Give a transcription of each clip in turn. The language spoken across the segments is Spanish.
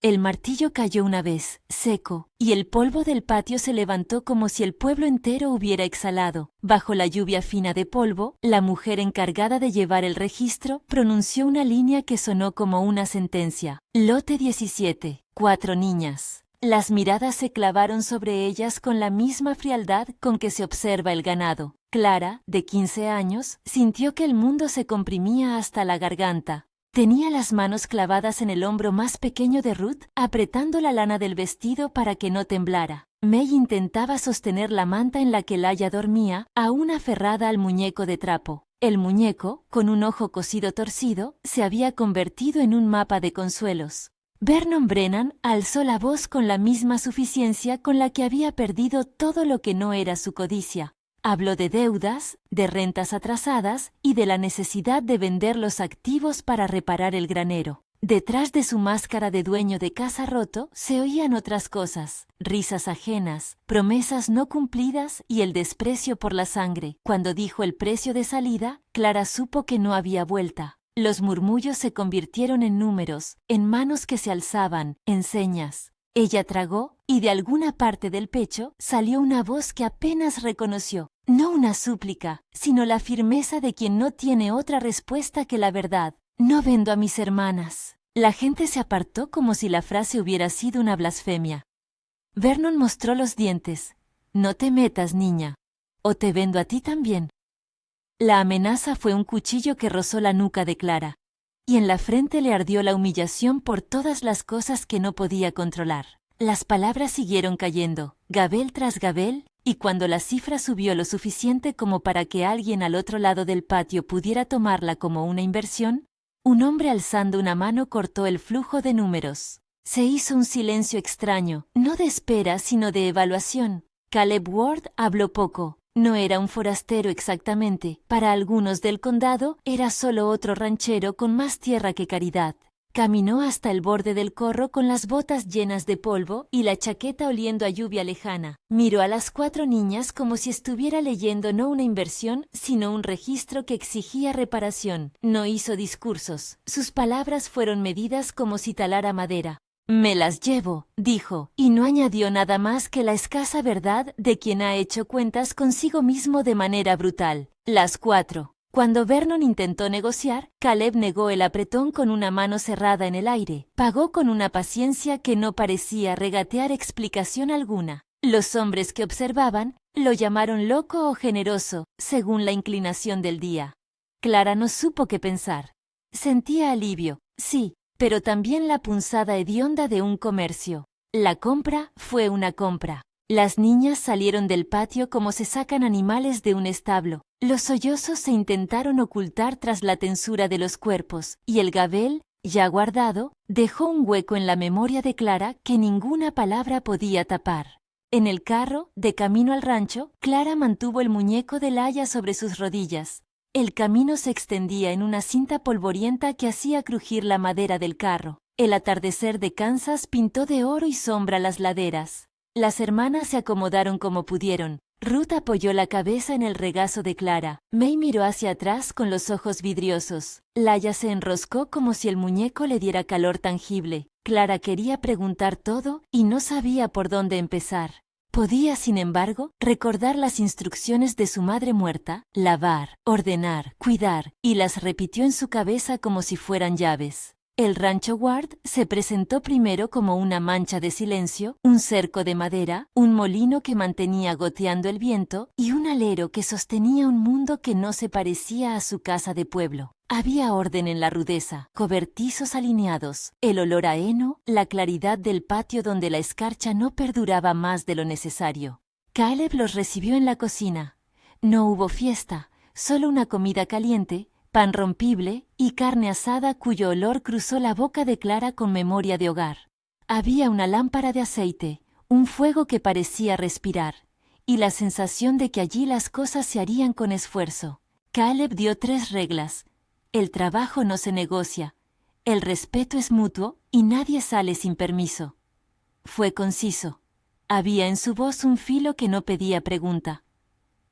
El martillo cayó una vez, seco, y el polvo del patio se levantó como si el pueblo entero hubiera exhalado. Bajo la lluvia fina de polvo, la mujer encargada de llevar el registro pronunció una línea que sonó como una sentencia. Lote 17. 4 niñas. Las miradas se clavaron sobre ellas con la misma frialdad con que se observa el ganado. Clara, de 15 años, sintió que el mundo se comprimía hasta la garganta. Tenía las manos clavadas en el hombro más pequeño de Ruth, apretando la lana del vestido para que no temblara. May intentaba sostener la manta en la que Laia dormía, aún aferrada al muñeco de trapo. El muñeco, con un ojo cosido torcido, se había convertido en un mapa de consuelos. Vernon Brennan alzó la voz con la misma suficiencia con la que había perdido todo lo que no era su codicia. Habló de deudas, de rentas atrasadas y de la necesidad de vender los activos para reparar el granero. Detrás de su máscara de dueño de casa roto se oían otras cosas, risas ajenas, promesas no cumplidas y el desprecio por la sangre. Cuando dijo el precio de salida, Clara supo que no había vuelta. Los murmullos se convirtieron en números, en manos que se alzaban, en señas. Ella tragó, y de alguna parte del pecho salió una voz que apenas reconoció. No una súplica, sino la firmeza de quien no tiene otra respuesta que la verdad. No vendo a mis hermanas. La gente se apartó como si la frase hubiera sido una blasfemia. Vernon mostró los dientes. No te metas, niña. O te vendo a ti también. La amenaza fue un cuchillo que rozó la nuca de Clara. Y en la frente le ardió la humillación por todas las cosas que no podía controlar. Las palabras siguieron cayendo, gabel tras gabel, y cuando la cifra subió lo suficiente como para que alguien al otro lado del patio pudiera tomarla como una inversión, un hombre alzando una mano cortó el flujo de números. Se hizo un silencio extraño, no de espera sino de evaluación. Caleb Ward habló poco. No era un forastero exactamente. Para algunos del condado era solo otro ranchero con más tierra que caridad. Caminó hasta el borde del corro con las botas llenas de polvo y la chaqueta oliendo a lluvia lejana. Miró a las 4 niñas como si estuviera leyendo no una inversión, sino un registro que exigía reparación. No hizo discursos. Sus palabras fueron medidas como si talara madera. Me las llevo, dijo, y no añadió nada más que la escasa verdad de quien ha hecho cuentas consigo mismo de manera brutal. Las 4. Cuando Vernon intentó negociar, Caleb negó el apretón con una mano cerrada en el aire. Pagó con una paciencia que no parecía regatear explicación alguna. Los hombres que observaban lo llamaron loco o generoso, según la inclinación del día. Clara no supo qué pensar. Sentía alivio, sí, pero también la punzada hedionda de un comercio. La compra fue una compra. Las niñas salieron del patio como se sacan animales de un establo. Los sollozos se intentaron ocultar tras la tensura de los cuerpos, y el gabel, ya guardado, dejó un hueco en la memoria de Clara que ninguna palabra podía tapar. En el carro, de camino al rancho, Clara mantuvo el muñeco de Laia sobre sus rodillas. El camino se extendía en una cinta polvorienta que hacía crujir la madera del carro. El atardecer de Kansas pintó de oro y sombra las laderas. Las hermanas se acomodaron como pudieron. Ruth apoyó la cabeza en el regazo de Clara. May miró hacia atrás con los ojos vidriosos. Laia se enroscó como si el muñeco le diera calor tangible. Clara quería preguntar todo y no sabía por dónde empezar. Podía, sin embargo, recordar las instrucciones de su madre muerta, lavar, ordenar, cuidar, y las repitió en su cabeza como si fueran llaves. El rancho Ward se presentó primero como una mancha de silencio, un cerco de madera, un molino que mantenía goteando el viento y un alero que sostenía un mundo que no se parecía a su casa de pueblo. Había orden en la rudeza, cobertizos alineados, el olor a heno, la claridad del patio donde la escarcha no perduraba más de lo necesario. Caleb los recibió en la cocina. No hubo fiesta, solo una comida caliente, pan rompible y carne asada cuyo olor cruzó la boca de Clara con memoria de hogar. Había una lámpara de aceite, un fuego que parecía respirar, y la sensación de que allí las cosas se harían con esfuerzo. Caleb dio 3 reglas. El trabajo no se negocia, el respeto es mutuo y nadie sale sin permiso. Fue conciso. Había en su voz un filo que no pedía pregunta.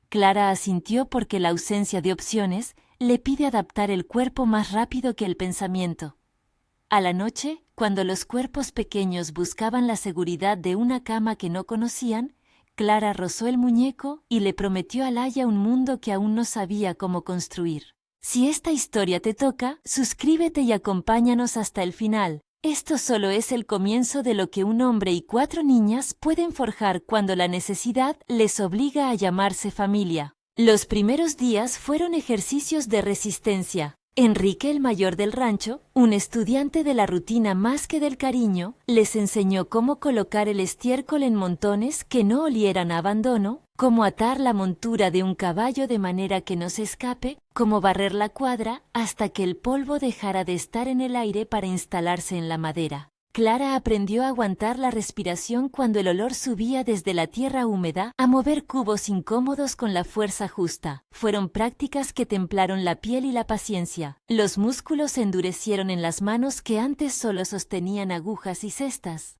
Clara asintió porque la ausencia de opciones le pide adaptar el cuerpo más rápido que el pensamiento. A la noche, cuando los cuerpos pequeños buscaban la seguridad de una cama que no conocían, Clara rozó el muñeco y le prometió a Laia un mundo que aún no sabía cómo construir. Si esta historia te toca, suscríbete y acompáñanos hasta el final. Esto solo es el comienzo de lo que un hombre y 4 niñas pueden forjar cuando la necesidad les obliga a llamarse familia. Los primeros días fueron ejercicios de resistencia. Enrique, el mayor del rancho, un estudiante de la rutina más que del cariño, les enseñó cómo colocar el estiércol en montones que no olieran a abandono, cómo atar la montura de un caballo de manera que no se escape, cómo barrer la cuadra hasta que el polvo dejara de estar en el aire para instalarse en la madera. Clara aprendió a aguantar la respiración cuando el olor subía desde la tierra húmeda, a mover cubos incómodos con la fuerza justa. Fueron prácticas que templaron la piel y la paciencia. Los músculos se endurecieron en las manos que antes solo sostenían agujas y cestas.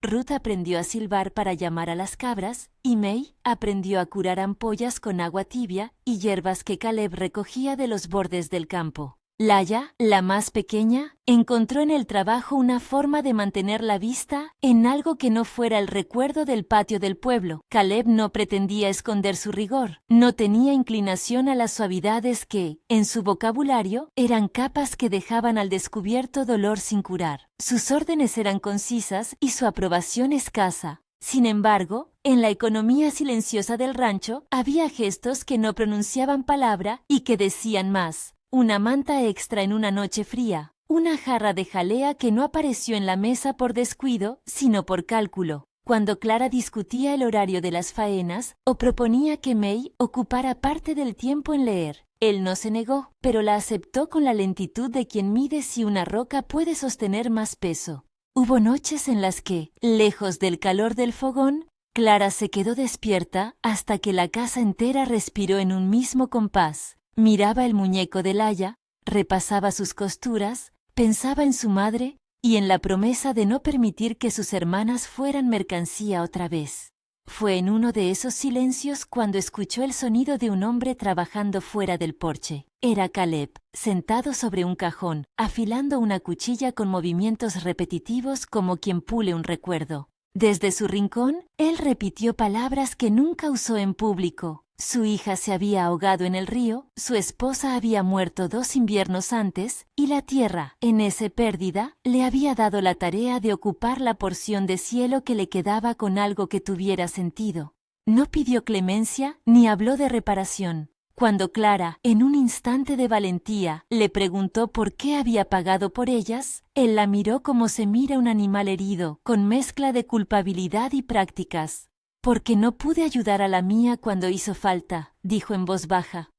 Ruth aprendió a silbar para llamar a las cabras, y May aprendió a curar ampollas con agua tibia y hierbas que Caleb recogía de los bordes del campo. Laia, la más pequeña, encontró en el trabajo una forma de mantener la vista en algo que no fuera el recuerdo del patio del pueblo. Caleb no pretendía esconder su rigor, no tenía inclinación a las suavidades que, en su vocabulario, eran capas que dejaban al descubierto dolor sin curar. Sus órdenes eran concisas y su aprobación escasa. Sin embargo, en la economía silenciosa del rancho, había gestos que no pronunciaban palabra y que decían más. Una manta extra en una noche fría, una jarra de jalea que no apareció en la mesa por descuido, sino por cálculo. Cuando Clara discutía el horario de las faenas o proponía que May ocupara parte del tiempo en leer, él no se negó, pero la aceptó con la lentitud de quien mide si una roca puede sostener más peso. Hubo noches en las que, lejos del calor del fogón, Clara se quedó despierta hasta que la casa entera respiró en un mismo compás. Miraba el muñeco de Laia, repasaba sus costuras, pensaba en su madre y en la promesa de no permitir que sus hermanas fueran mercancía otra vez. Fue en uno de esos silencios cuando escuchó el sonido de un hombre trabajando fuera del porche. Era Caleb, sentado sobre un cajón, afilando una cuchilla con movimientos repetitivos como quien pule un recuerdo. Desde su rincón, él repitió palabras que nunca usó en público. Su hija se había ahogado en el río, su esposa había muerto 2 inviernos antes, y la tierra, en esa pérdida, le había dado la tarea de ocupar la porción de cielo que le quedaba con algo que tuviera sentido. No pidió clemencia ni habló de reparación. Cuando Clara, en un instante de valentía, le preguntó por qué había pagado por ellas, él la miró como se mira un animal herido, con mezcla de culpabilidad y prácticas. «Porque no pude ayudar a la mía cuando hizo falta», dijo en voz baja.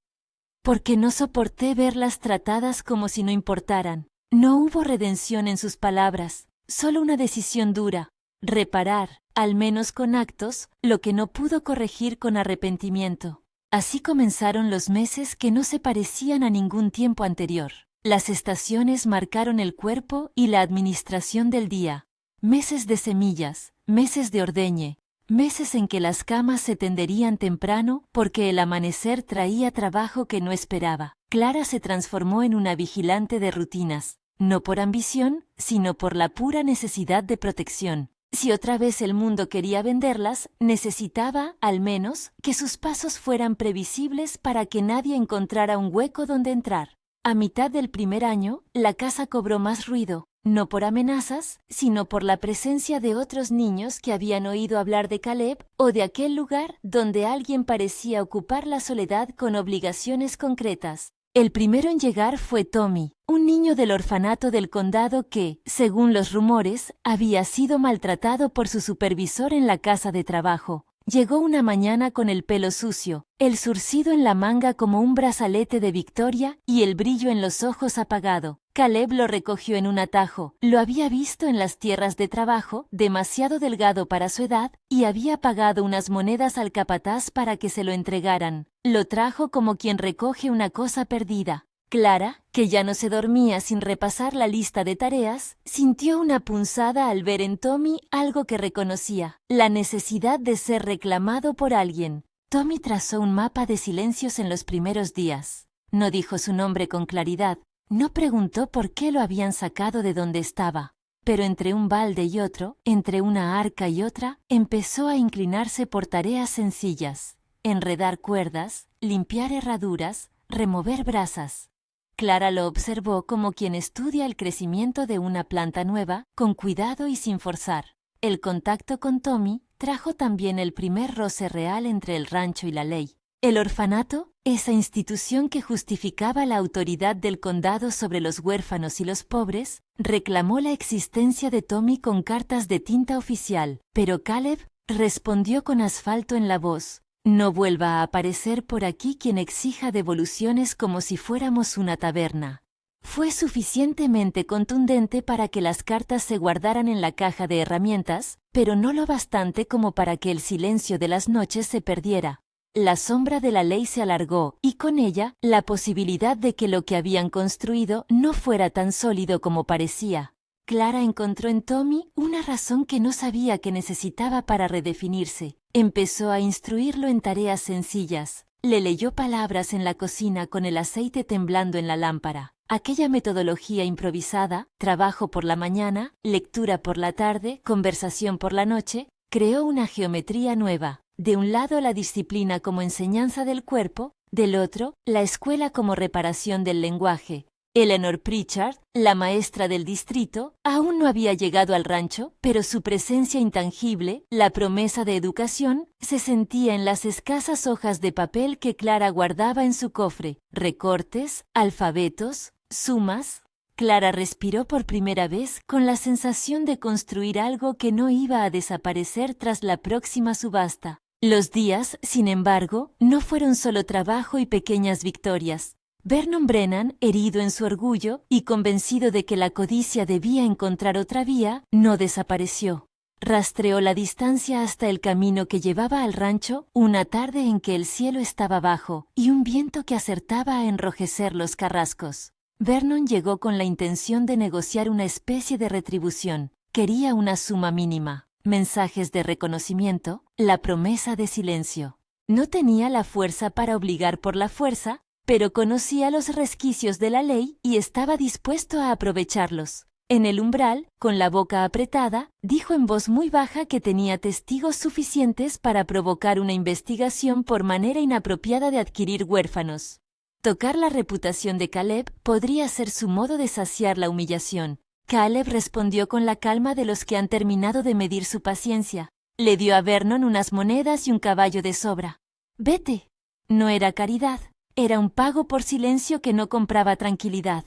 «Porque no soporté verlas tratadas como si no importaran». No hubo redención en sus palabras, solo una decisión dura: reparar, al menos con actos, lo que no pudo corregir con arrepentimiento. Así comenzaron los meses que no se parecían a ningún tiempo anterior. Las estaciones marcaron el cuerpo y la administración del día. Meses de semillas, meses de ordeñe, meses en que las camas se tenderían temprano porque el amanecer traía trabajo que no esperaba. Clara se transformó en una vigilante de rutinas, no por ambición, sino por la pura necesidad de protección. Si otra vez el mundo quería venderlas, necesitaba, al menos, que sus pasos fueran previsibles para que nadie encontrara un hueco donde entrar. A mitad del primer año, la casa cobró más ruido, no por amenazas, sino por la presencia de otros niños que habían oído hablar de Caleb o de aquel lugar donde alguien parecía ocupar la soledad con obligaciones concretas. El primero en llegar fue Tommy, un niño del orfanato del condado que, según los rumores, había sido maltratado por su supervisor en la casa de trabajo. Llegó una mañana con el pelo sucio, el zurcido en la manga como un brazalete de victoria y el brillo en los ojos apagado. Caleb lo recogió en un atajo. Lo había visto en las tierras de trabajo, demasiado delgado para su edad, y había pagado unas monedas al capataz para que se lo entregaran. Lo trajo como quien recoge una cosa perdida. Clara, que ya no se dormía sin repasar la lista de tareas, sintió una punzada al ver en Tommy algo que reconocía: la necesidad de ser reclamado por alguien. Tommy trazó un mapa de silencios en los primeros días. No dijo su nombre con claridad. No preguntó por qué lo habían sacado de donde estaba, pero entre un balde y otro, entre una arca y otra, empezó a inclinarse por tareas sencillas: enredar cuerdas, limpiar herraduras, remover brasas. Clara lo observó como quien estudia el crecimiento de una planta nueva, con cuidado y sin forzar. El contacto con Tommy trajo también el primer roce real entre el rancho y la ley. El orfanato, esa institución que justificaba la autoridad del condado sobre los huérfanos y los pobres, reclamó la existencia de Tommy con cartas de tinta oficial, pero Caleb respondió con asfalto en la voz: no vuelva a aparecer por aquí quien exija devoluciones como si fuéramos una taberna. Fue suficientemente contundente para que las cartas se guardaran en la caja de herramientas, pero no lo bastante como para que el silencio de las noches se perdiera. La sombra de la ley se alargó, y con ella la posibilidad de que lo que habían construido no fuera tan sólido como parecía. Clara encontró en Tommy una razón que no sabía que necesitaba para redefinirse. Empezó a instruirlo en tareas sencillas. Le leyó palabras en la cocina con el aceite temblando en la lámpara. Aquella metodología improvisada, trabajo por la mañana, lectura por la tarde, conversación por la noche, creó una geometría nueva. De un lado la disciplina como enseñanza del cuerpo, del otro, la escuela como reparación del lenguaje. Eleanor Pritchard, la maestra del distrito, aún no había llegado al rancho, pero su presencia intangible, la promesa de educación, se sentía en las escasas hojas de papel que Clara guardaba en su cofre: recortes, alfabetos, sumas. Clara respiró por primera vez con la sensación de construir algo que no iba a desaparecer tras la próxima subasta. Los días, sin embargo, no fueron solo trabajo y pequeñas victorias. Vernon Brennan, herido en su orgullo y convencido de que la codicia debía encontrar otra vía, no desapareció. Rastreó la distancia hasta el camino que llevaba al rancho, una tarde en que el cielo estaba bajo y un viento que acertaba a enrojecer los carrascos. Vernon llegó con la intención de negociar una especie de retribución. Quería una suma mínima, mensajes de reconocimiento, la promesa de silencio. No tenía la fuerza para obligar por la fuerza, pero conocía los resquicios de la ley y estaba dispuesto a aprovecharlos. En el umbral, con la boca apretada, dijo en voz muy baja que tenía testigos suficientes para provocar una investigación por manera inapropiada de adquirir huérfanos. Tocar la reputación de Caleb podría ser su modo de saciar la humillación. Caleb respondió con la calma de los que han terminado de medir su paciencia. Le dio a Vernon unas monedas y un caballo de sobra. «Vete». No era caridad, era un pago por silencio que no compraba tranquilidad.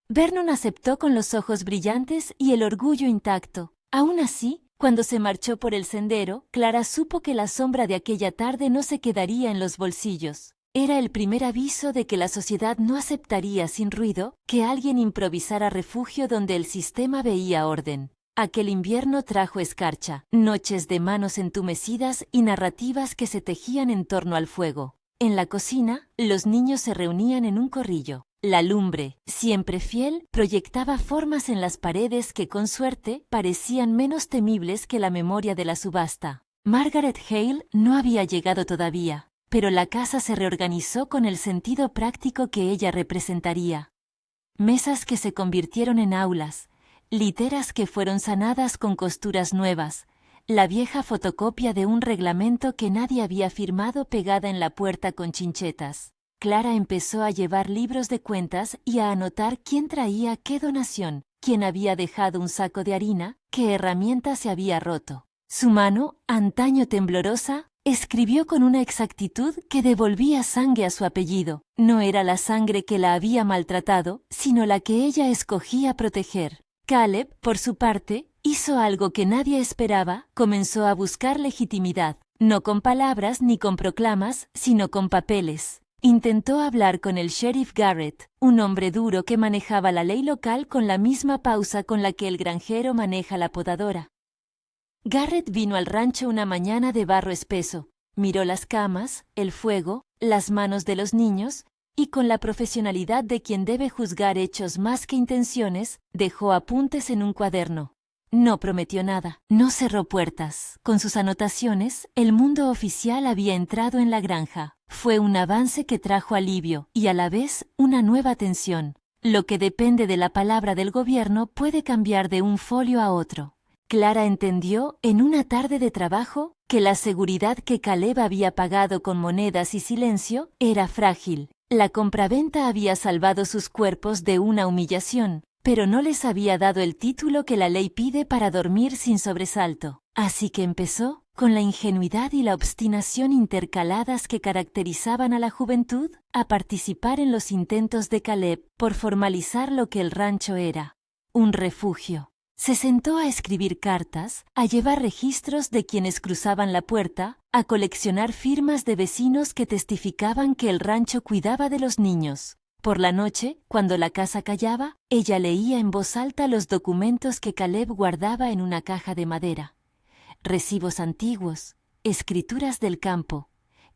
Vernon aceptó con los ojos brillantes y el orgullo intacto. Aún así, cuando se marchó por el sendero, Clara supo que la sombra de aquella tarde no se quedaría en los bolsillos. Era el primer aviso de que la sociedad no aceptaría sin ruido que alguien improvisara refugio donde el sistema veía orden. Aquel invierno trajo escarcha, noches de manos entumecidas y narrativas que se tejían en torno al fuego. En la cocina, los niños se reunían en un corrillo. La lumbre, siempre fiel, proyectaba formas en las paredes que, con suerte, parecían menos temibles que la memoria de la subasta. Margaret Hale no había llegado todavía, pero la casa se reorganizó con el sentido práctico que ella representaría. Mesas que se convirtieron en aulas, literas que fueron sanadas con costuras nuevas, la vieja fotocopia de un reglamento que nadie había firmado pegada en la puerta con chinchetas. Clara empezó a llevar libros de cuentas y a anotar quién traía qué donación, quién había dejado un saco de harina, qué herramienta se había roto. Su mano, antaño temblorosa, escribió con una exactitud que devolvía sangre a su apellido. No era la sangre que la había maltratado, sino la que ella escogía proteger. Caleb, por su parte, hizo algo que nadie esperaba: comenzó a buscar legitimidad, no con palabras ni con proclamas, sino con papeles. Intentó hablar con el sheriff Garrett, un hombre duro que manejaba la ley local con la misma pausa con la que el granjero maneja la podadora. Garrett vino al rancho una mañana de barro espeso, miró las camas, el fuego, las manos de los niños, y con la profesionalidad de quien debe juzgar hechos más que intenciones, dejó apuntes en un cuaderno. No prometió nada, no cerró puertas. Con sus anotaciones, el mundo oficial había entrado en la granja. Fue un avance que trajo alivio y a la vez una nueva tensión. Lo que depende de la palabra del gobierno puede cambiar de un folio a otro. Clara entendió, en una tarde de trabajo, que la seguridad que Caleb había pagado con monedas y silencio era frágil. La compraventa había salvado sus cuerpos de una humillación, pero no les había dado el título que la ley pide para dormir sin sobresalto. Así que empezó, con la ingenuidad y la obstinación intercaladas que caracterizaban a la juventud, a participar en los intentos de Caleb por formalizar lo que el rancho era: un refugio. Se sentó a escribir cartas, a llevar registros de quienes cruzaban la puerta, a coleccionar firmas de vecinos que testificaban que el rancho cuidaba de los niños. Por la noche, cuando la casa callaba, ella leía en voz alta los documentos que Caleb guardaba en una caja de madera. Recibos antiguos, escrituras del campo,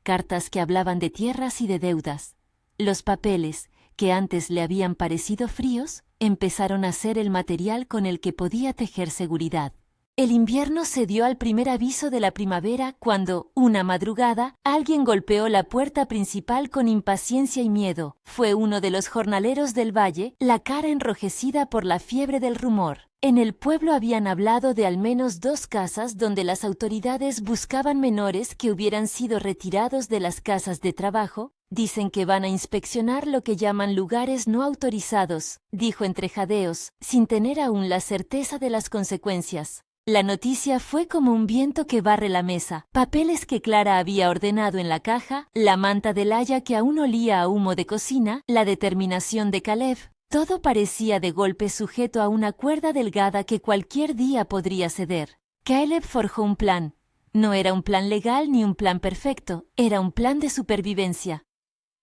cartas que hablaban de tierras y de deudas. Los papeles, que antes le habían parecido fríos, empezaron a ser el material con el que podía tejer seguridad. El invierno cedió al primer aviso de la primavera cuando, una madrugada, alguien golpeó la puerta principal con impaciencia y miedo. Fue uno de los jornaleros del valle, la cara enrojecida por la fiebre del rumor. En el pueblo habían hablado de al menos 2 casas donde las autoridades buscaban menores que hubieran sido retirados de las casas de trabajo. Dicen que van a inspeccionar lo que llaman lugares no autorizados, dijo entre jadeos, sin tener aún la certeza de las consecuencias. La noticia fue como un viento que barre la mesa. Papeles que Clara había ordenado en la caja, la manta de Laia que aún olía a humo de cocina, la determinación de Caleb. Todo parecía de golpe sujeto a una cuerda delgada que cualquier día podría ceder. Caleb forjó un plan. No era un plan legal ni un plan perfecto, era un plan de supervivencia.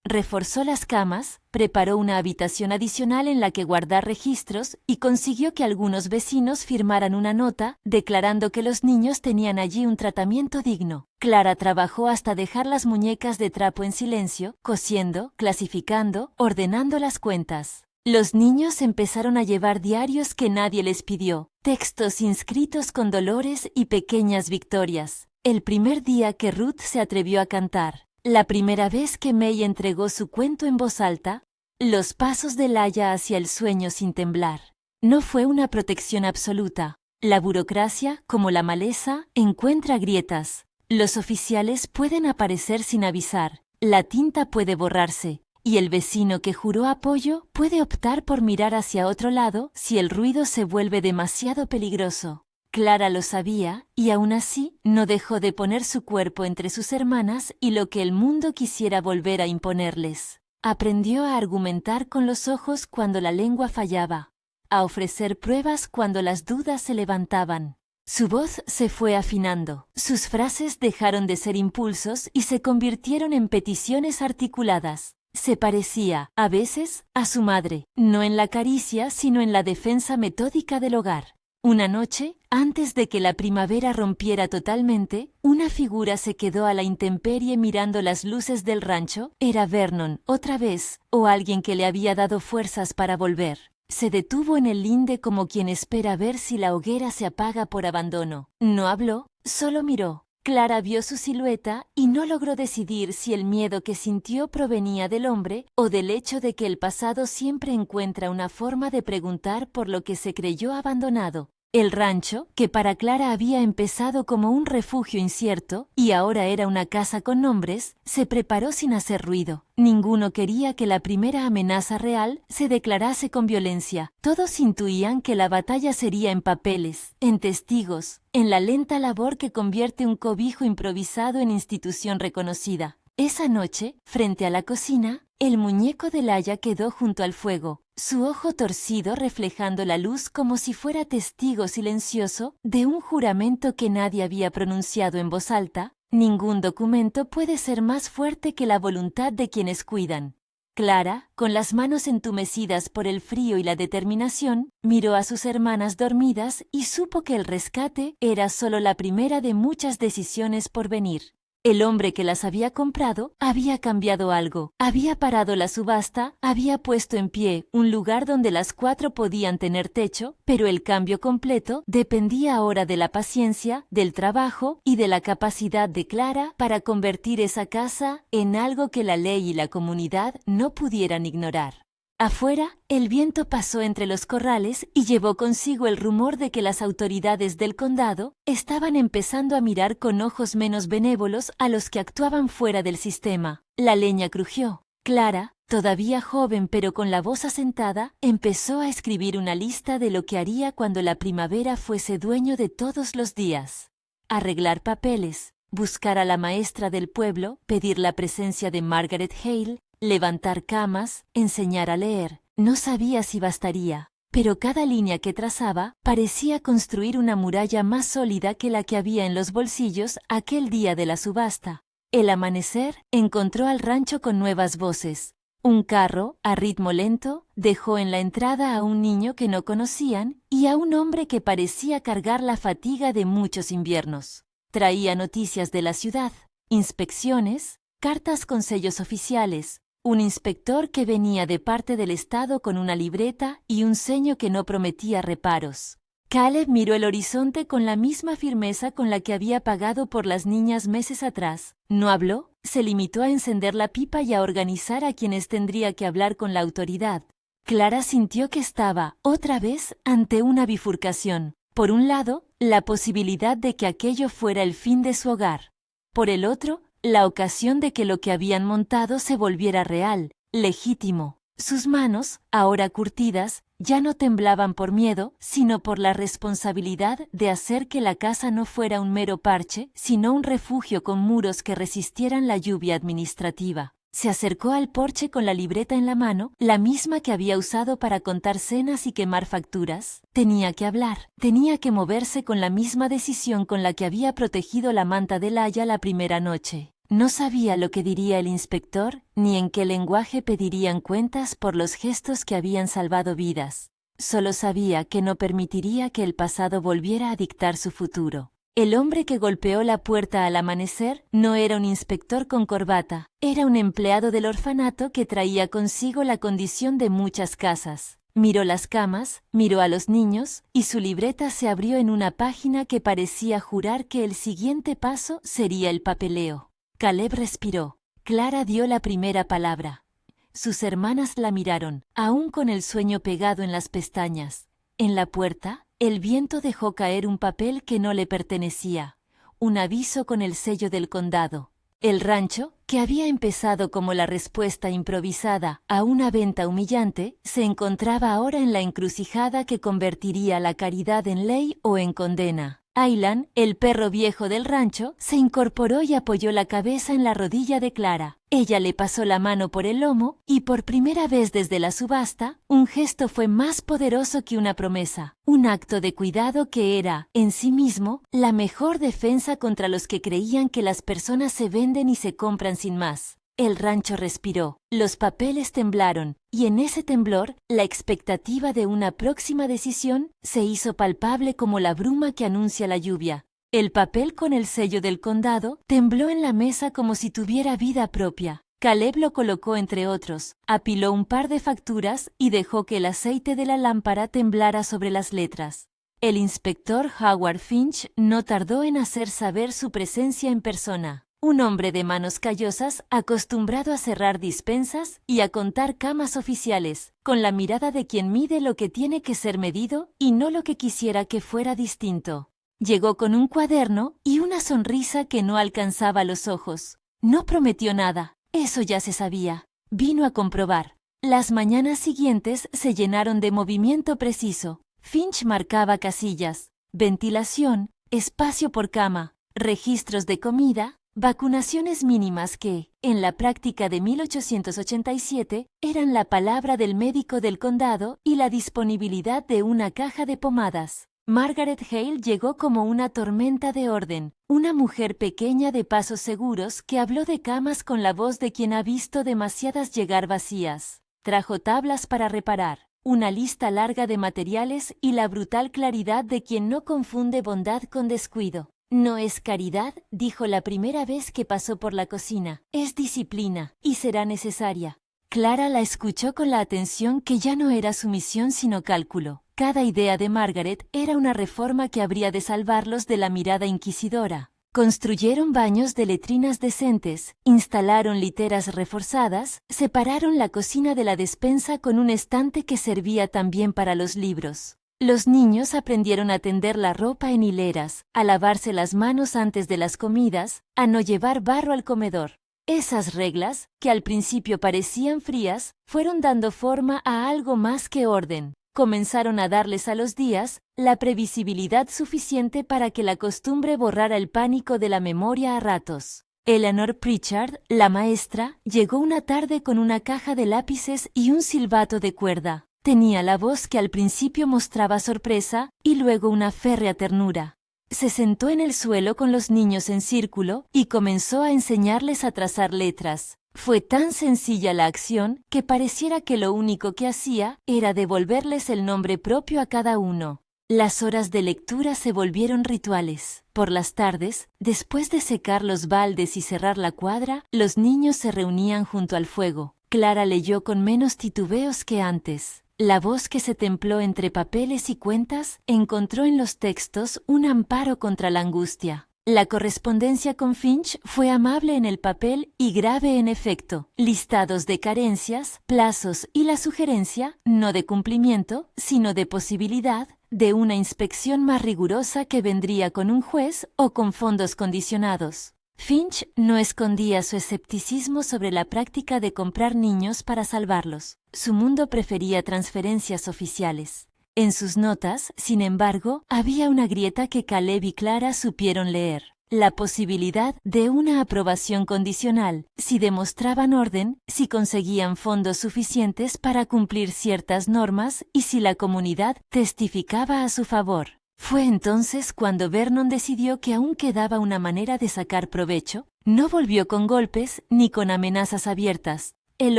Reforzó las camas, preparó una habitación adicional en la que guardar registros y consiguió que algunos vecinos firmaran una nota declarando que los niños tenían allí un tratamiento digno. Clara trabajó hasta dejar las muñecas de trapo en silencio, cosiendo, clasificando, ordenando las cuentas. Los niños empezaron a llevar diarios que nadie les pidió, textos inscritos con dolores y pequeñas victorias. El primer día que Ruth se atrevió a cantar, la primera vez que May entregó su cuento en voz alta, los pasos de Laia hacia el sueño sin temblar. No fue una protección absoluta. La burocracia, como la maleza, encuentra grietas. Los oficiales pueden aparecer sin avisar, la tinta puede borrarse, y el vecino que juró apoyo puede optar por mirar hacia otro lado si el ruido se vuelve demasiado peligroso. Clara lo sabía, y aún así no dejó de poner su cuerpo entre sus hermanas y lo que el mundo quisiera volver a imponerles. Aprendió a argumentar con los ojos cuando la lengua fallaba, a ofrecer pruebas cuando las dudas se levantaban. Su voz se fue afinando, sus frases dejaron de ser impulsos y se convirtieron en peticiones articuladas. Se parecía, a veces, a su madre, no en la caricia, sino en la defensa metódica del hogar. Una noche, antes de que la primavera rompiera totalmente, una figura se quedó a la intemperie mirando las luces del rancho. Era Vernon, otra vez, o alguien que le había dado fuerzas para volver. Se detuvo en el linde como quien espera ver si la hoguera se apaga por abandono. No habló, solo miró. Clara vio su silueta y no logró decidir si el miedo que sintió provenía del hombre o del hecho de que el pasado siempre encuentra una forma de preguntar por lo que se creyó abandonado. El rancho, que para Clara había empezado como un refugio incierto y ahora era una casa con nombres, se preparó sin hacer ruido. Ninguno quería que la primera amenaza real se declarase con violencia. Todos intuían que la batalla sería en papeles, en testigos, en la lenta labor que convierte un cobijo improvisado en institución reconocida. Esa noche, frente a la cocina, el muñeco de Laia quedó junto al fuego, su ojo torcido reflejando la luz como si fuera testigo silencioso de un juramento que nadie había pronunciado en voz alta. Ningún documento puede ser más fuerte que la voluntad de quienes cuidan. Clara, con las manos entumecidas por el frío y la determinación, miró a sus hermanas dormidas y supo que el rescate era solo la primera de muchas decisiones por venir. El hombre que las había comprado había cambiado algo, había parado la subasta, había puesto en pie un lugar donde las 4 podían tener techo, pero el cambio completo dependía ahora de la paciencia, del trabajo y de la capacidad de Clara para convertir esa casa en algo que la ley y la comunidad no pudieran ignorar. Afuera, el viento pasó entre los corrales y llevó consigo el rumor de que las autoridades del condado estaban empezando a mirar con ojos menos benévolos a los que actuaban fuera del sistema. La leña crujió. Clara, todavía joven pero con la voz asentada, empezó a escribir una lista de lo que haría cuando la primavera fuese dueño de todos los días. Arreglar papeles, buscar a la maestra del pueblo, pedir la presencia de Margaret Hale, levantar camas, enseñar a leer. No sabía si bastaría, pero cada línea que trazaba parecía construir una muralla más sólida que la que había en los bolsillos aquel día de la subasta. El amanecer encontró al rancho con nuevas voces. Un carro, a ritmo lento, dejó en la entrada a un niño que no conocían y a un hombre que parecía cargar la fatiga de muchos inviernos. Traía noticias de la ciudad, inspecciones, cartas con sellos oficiales, un inspector que venía de parte del estado con una libreta y un ceño que no prometía reparos. Caleb miró el horizonte con la misma firmeza con la que había pagado por las niñas meses atrás. No habló, se limitó a encender la pipa y a organizar a quienes tendría que hablar con la autoridad. Clara sintió que estaba, otra vez, ante una bifurcación. Por un lado, la posibilidad de que aquello fuera el fin de su hogar. Por el otro, la ocasión de que lo que habían montado se volviera real, legítimo. Sus manos, ahora curtidas, ya no temblaban por miedo, sino por la responsabilidad de hacer que la casa no fuera un mero parche, sino un refugio con muros que resistieran la lluvia administrativa. Se acercó al porche con la libreta en la mano, la misma que había usado para contar cenas y quemar facturas. Tenía que hablar, tenía que moverse con la misma decisión con la que había protegido la manta de Laia la primera noche. No sabía lo que diría el inspector, ni en qué lenguaje pedirían cuentas por los gestos que habían salvado vidas. Solo sabía que no permitiría que el pasado volviera a dictar su futuro. El hombre que golpeó la puerta al amanecer no era un inspector con corbata, era un empleado del orfanato que traía consigo la condición de muchas casas. Miró las camas, miró a los niños, y su libreta se abrió en una página que parecía jurar que el siguiente paso sería el papeleo. Caleb respiró. Clara dio la primera palabra. Sus hermanas la miraron, aún con el sueño pegado en las pestañas. En la puerta, el viento dejó caer un papel que no le pertenecía, un aviso con el sello del condado. El rancho, que había empezado como la respuesta improvisada a una venta humillante, se encontraba ahora en la encrucijada que convertiría la caridad en ley o en condena. Aylan, el perro viejo del rancho, se incorporó y apoyó la cabeza en la rodilla de Clara. Ella le pasó la mano por el lomo y por primera vez desde la subasta, un gesto fue más poderoso que una promesa. Un acto de cuidado que era, en sí mismo, la mejor defensa contra los que creían que las personas se venden y se compran sin más. El rancho respiró, los papeles temblaron, y en ese temblor, la expectativa de una próxima decisión se hizo palpable como la bruma que anuncia la lluvia. El papel con el sello del condado tembló en la mesa como si tuviera vida propia. Caleb lo colocó entre otros, apiló un par de facturas y dejó que el aceite de la lámpara temblara sobre las letras. El inspector Howard Finch no tardó en hacer saber su presencia en persona. Un hombre de manos callosas, acostumbrado a cerrar dispensas y a contar camas oficiales, con la mirada de quien mide lo que tiene que ser medido y no lo que quisiera que fuera distinto. Llegó con un cuaderno y una sonrisa que no alcanzaba los ojos. No prometió nada, eso ya se sabía. Vino a comprobar. Las mañanas siguientes se llenaron de movimiento preciso. Finch marcaba casillas, ventilación, espacio por cama, registros de comida, vacunaciones mínimas que, en la práctica de 1887, eran la palabra del médico del condado y la disponibilidad de una caja de pomadas. Margaret Hale llegó como una tormenta de orden, una mujer pequeña de pasos seguros que habló de camas con la voz de quien ha visto demasiadas llegar vacías. Trajo tablas para reparar, una lista larga de materiales y la brutal claridad de quien no confunde bondad con descuido. No es caridad, dijo la primera vez que pasó por la cocina. Es disciplina, y será necesaria. Clara la escuchó con la atención que ya no era sumisión sino cálculo. Cada idea de Margaret era una reforma que habría de salvarlos de la mirada inquisidora. Construyeron baños de letrinas decentes, instalaron literas reforzadas, separaron la cocina de la despensa con un estante que servía también para los libros. Los niños aprendieron a tender la ropa en hileras, a lavarse las manos antes de las comidas, a no llevar barro al comedor. Esas reglas, que al principio parecían frías, fueron dando forma a algo más que orden. Comenzaron a darles a los días la previsibilidad suficiente para que la costumbre borrara el pánico de la memoria a ratos. Eleanor Pritchard, la maestra, llegó una tarde con una caja de lápices y un silbato de cuerda. Tenía la voz que al principio mostraba sorpresa y luego una férrea ternura. Se sentó en el suelo con los niños en círculo y comenzó a enseñarles a trazar letras. Fue tan sencilla la acción que pareciera que lo único que hacía era devolverles el nombre propio a cada uno. Las horas de lectura se volvieron rituales. Por las tardes, después de secar los baldes y cerrar la cuadra, los niños se reunían junto al fuego. Clara leyó con menos titubeos que antes. La voz que se templó entre papeles y cuentas encontró en los textos un amparo contra la angustia. La correspondencia con Finch fue amable en el papel y grave en efecto. Listados de carencias, plazos y la sugerencia, no de cumplimiento, sino de posibilidad, de una inspección más rigurosa que vendría con un juez o con fondos condicionados. Finch no escondía su escepticismo sobre la práctica de comprar niños para salvarlos. Su mundo prefería transferencias oficiales. En sus notas, sin embargo, había una grieta que Caleb y Clara supieron leer. La posibilidad de una aprobación condicional, si demostraban orden, si conseguían fondos suficientes para cumplir ciertas normas y si la comunidad testificaba a su favor. Fue entonces cuando Vernon decidió que aún quedaba una manera de sacar provecho. No volvió con golpes ni con amenazas abiertas. El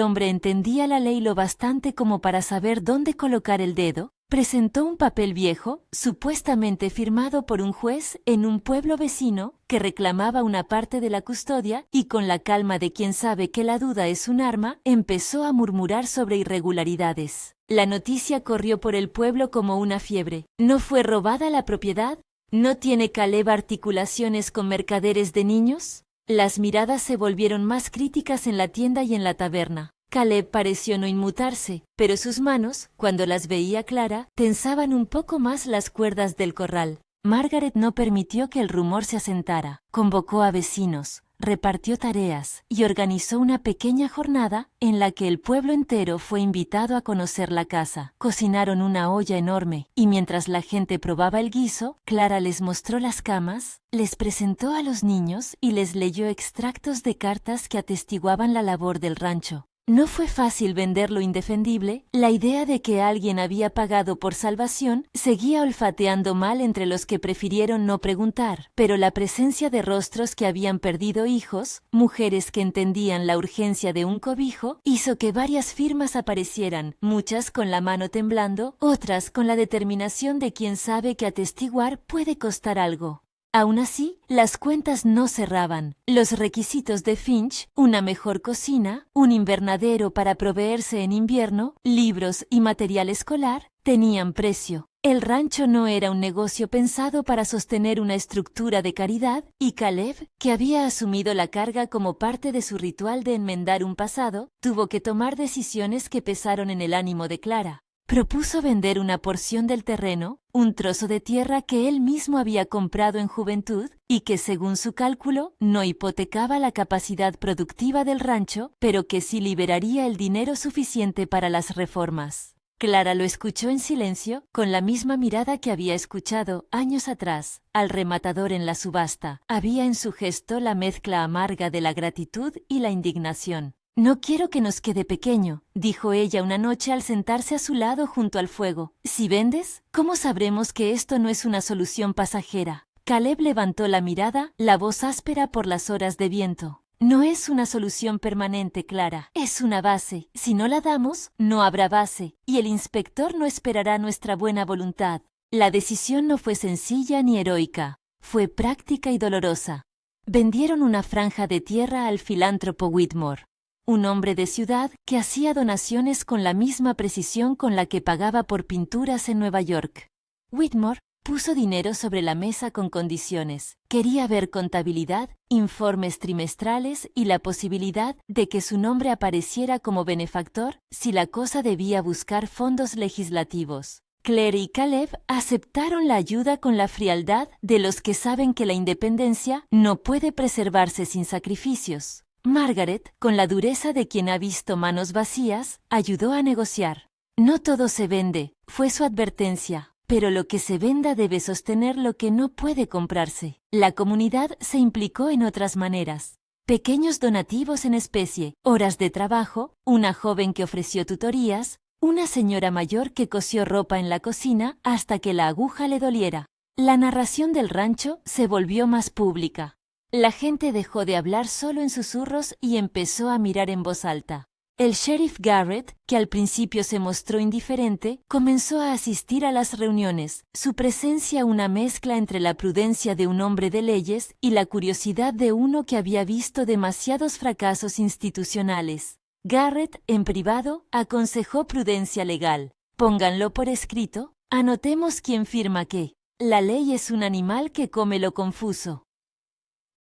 hombre entendía la ley lo bastante como para saber dónde colocar el dedo. Presentó un papel viejo, supuestamente firmado por un juez en un pueblo vecino, que reclamaba una parte de la custodia y con la calma de quien sabe que la duda es un arma, empezó a murmurar sobre irregularidades. La noticia corrió por el pueblo como una fiebre. ¿No fue robada la propiedad? ¿No tiene Caleb articulaciones con mercaderes de niños? Las miradas se volvieron más críticas en la tienda y en la taberna. Caleb pareció no inmutarse, pero sus manos, cuando las veía Clara, tensaban un poco más las cuerdas del corral. Margaret no permitió que el rumor se asentara. Convocó a vecinos, repartió tareas y organizó una pequeña jornada en la que el pueblo entero fue invitado a conocer la casa. Cocinaron una olla enorme y mientras la gente probaba el guiso, Clara les mostró las camas, les presentó a los niños y les leyó extractos de cartas que atestiguaban la labor del rancho. No fue fácil vender lo indefendible. La idea de que alguien había pagado por salvación seguía olfateando mal entre los que prefirieron no preguntar, pero la presencia de rostros que habían perdido hijos, mujeres que entendían la urgencia de un cobijo, hizo que varias firmas aparecieran, muchas con la mano temblando, otras con la determinación de quien sabe que atestiguar puede costar algo. Aún así, las cuentas no cerraban. Los requisitos de Finch, una mejor cocina, un invernadero para proveerse en invierno, libros y material escolar, tenían precio. El rancho no era un negocio pensado para sostener una estructura de caridad, y Caleb, que había asumido la carga como parte de su ritual de enmendar un pasado, tuvo que tomar decisiones que pesaron en el ánimo de Clara. Propuso vender una porción del terreno, un trozo de tierra que él mismo había comprado en juventud y que, según su cálculo, no hipotecaba la capacidad productiva del rancho, pero que sí liberaría el dinero suficiente para las reformas. Clara lo escuchó en silencio, con la misma mirada que había escuchado, años atrás, al rematador en la subasta. Había en su gesto la mezcla amarga de la gratitud y la indignación. «No quiero que nos quede pequeño», dijo ella una noche al sentarse a su lado junto al fuego. «Si vendes, ¿cómo sabremos que esto no es una solución pasajera?» Caleb levantó la mirada, la voz áspera por las horas de viento. «No es una solución permanente, Clara. Es una base. Si no la damos, no habrá base, y el inspector no esperará nuestra buena voluntad». La decisión no fue sencilla ni heroica. Fue práctica y dolorosa. Vendieron una franja de tierra al filántropo Whitmore, un hombre de ciudad que hacía donaciones con la misma precisión con la que pagaba por pinturas en Nueva York. Whitmore, Puso dinero sobre la mesa con condiciones. Quería ver contabilidad, informes trimestrales y la posibilidad de que su nombre apareciera como benefactor si la cosa debía buscar fondos legislativos. Claire y Caleb aceptaron la ayuda con la frialdad de los que saben que la independencia no puede preservarse sin sacrificios. Margaret, con la dureza de quien ha visto manos vacías, ayudó a negociar. No todo se vende, fue su advertencia. Pero lo que se venda debe sostener lo que no puede comprarse. La comunidad se implicó en otras maneras. Pequeños donativos en especie, horas de trabajo, una joven que ofreció tutorías, una señora mayor que cosió ropa en la cocina hasta que la aguja le doliera. La narración del rancho se volvió más pública. La gente dejó de hablar solo en susurros y empezó a mirar en voz alta. El sheriff Garrett, que al principio se mostró indiferente, comenzó a asistir a las reuniones, su presencia una mezcla entre la prudencia de un hombre de leyes y la curiosidad de uno que había visto demasiados fracasos institucionales. Garrett, en privado, aconsejó prudencia legal. Pónganlo por escrito, anotemos quién firma qué. La ley es un animal que come lo confuso.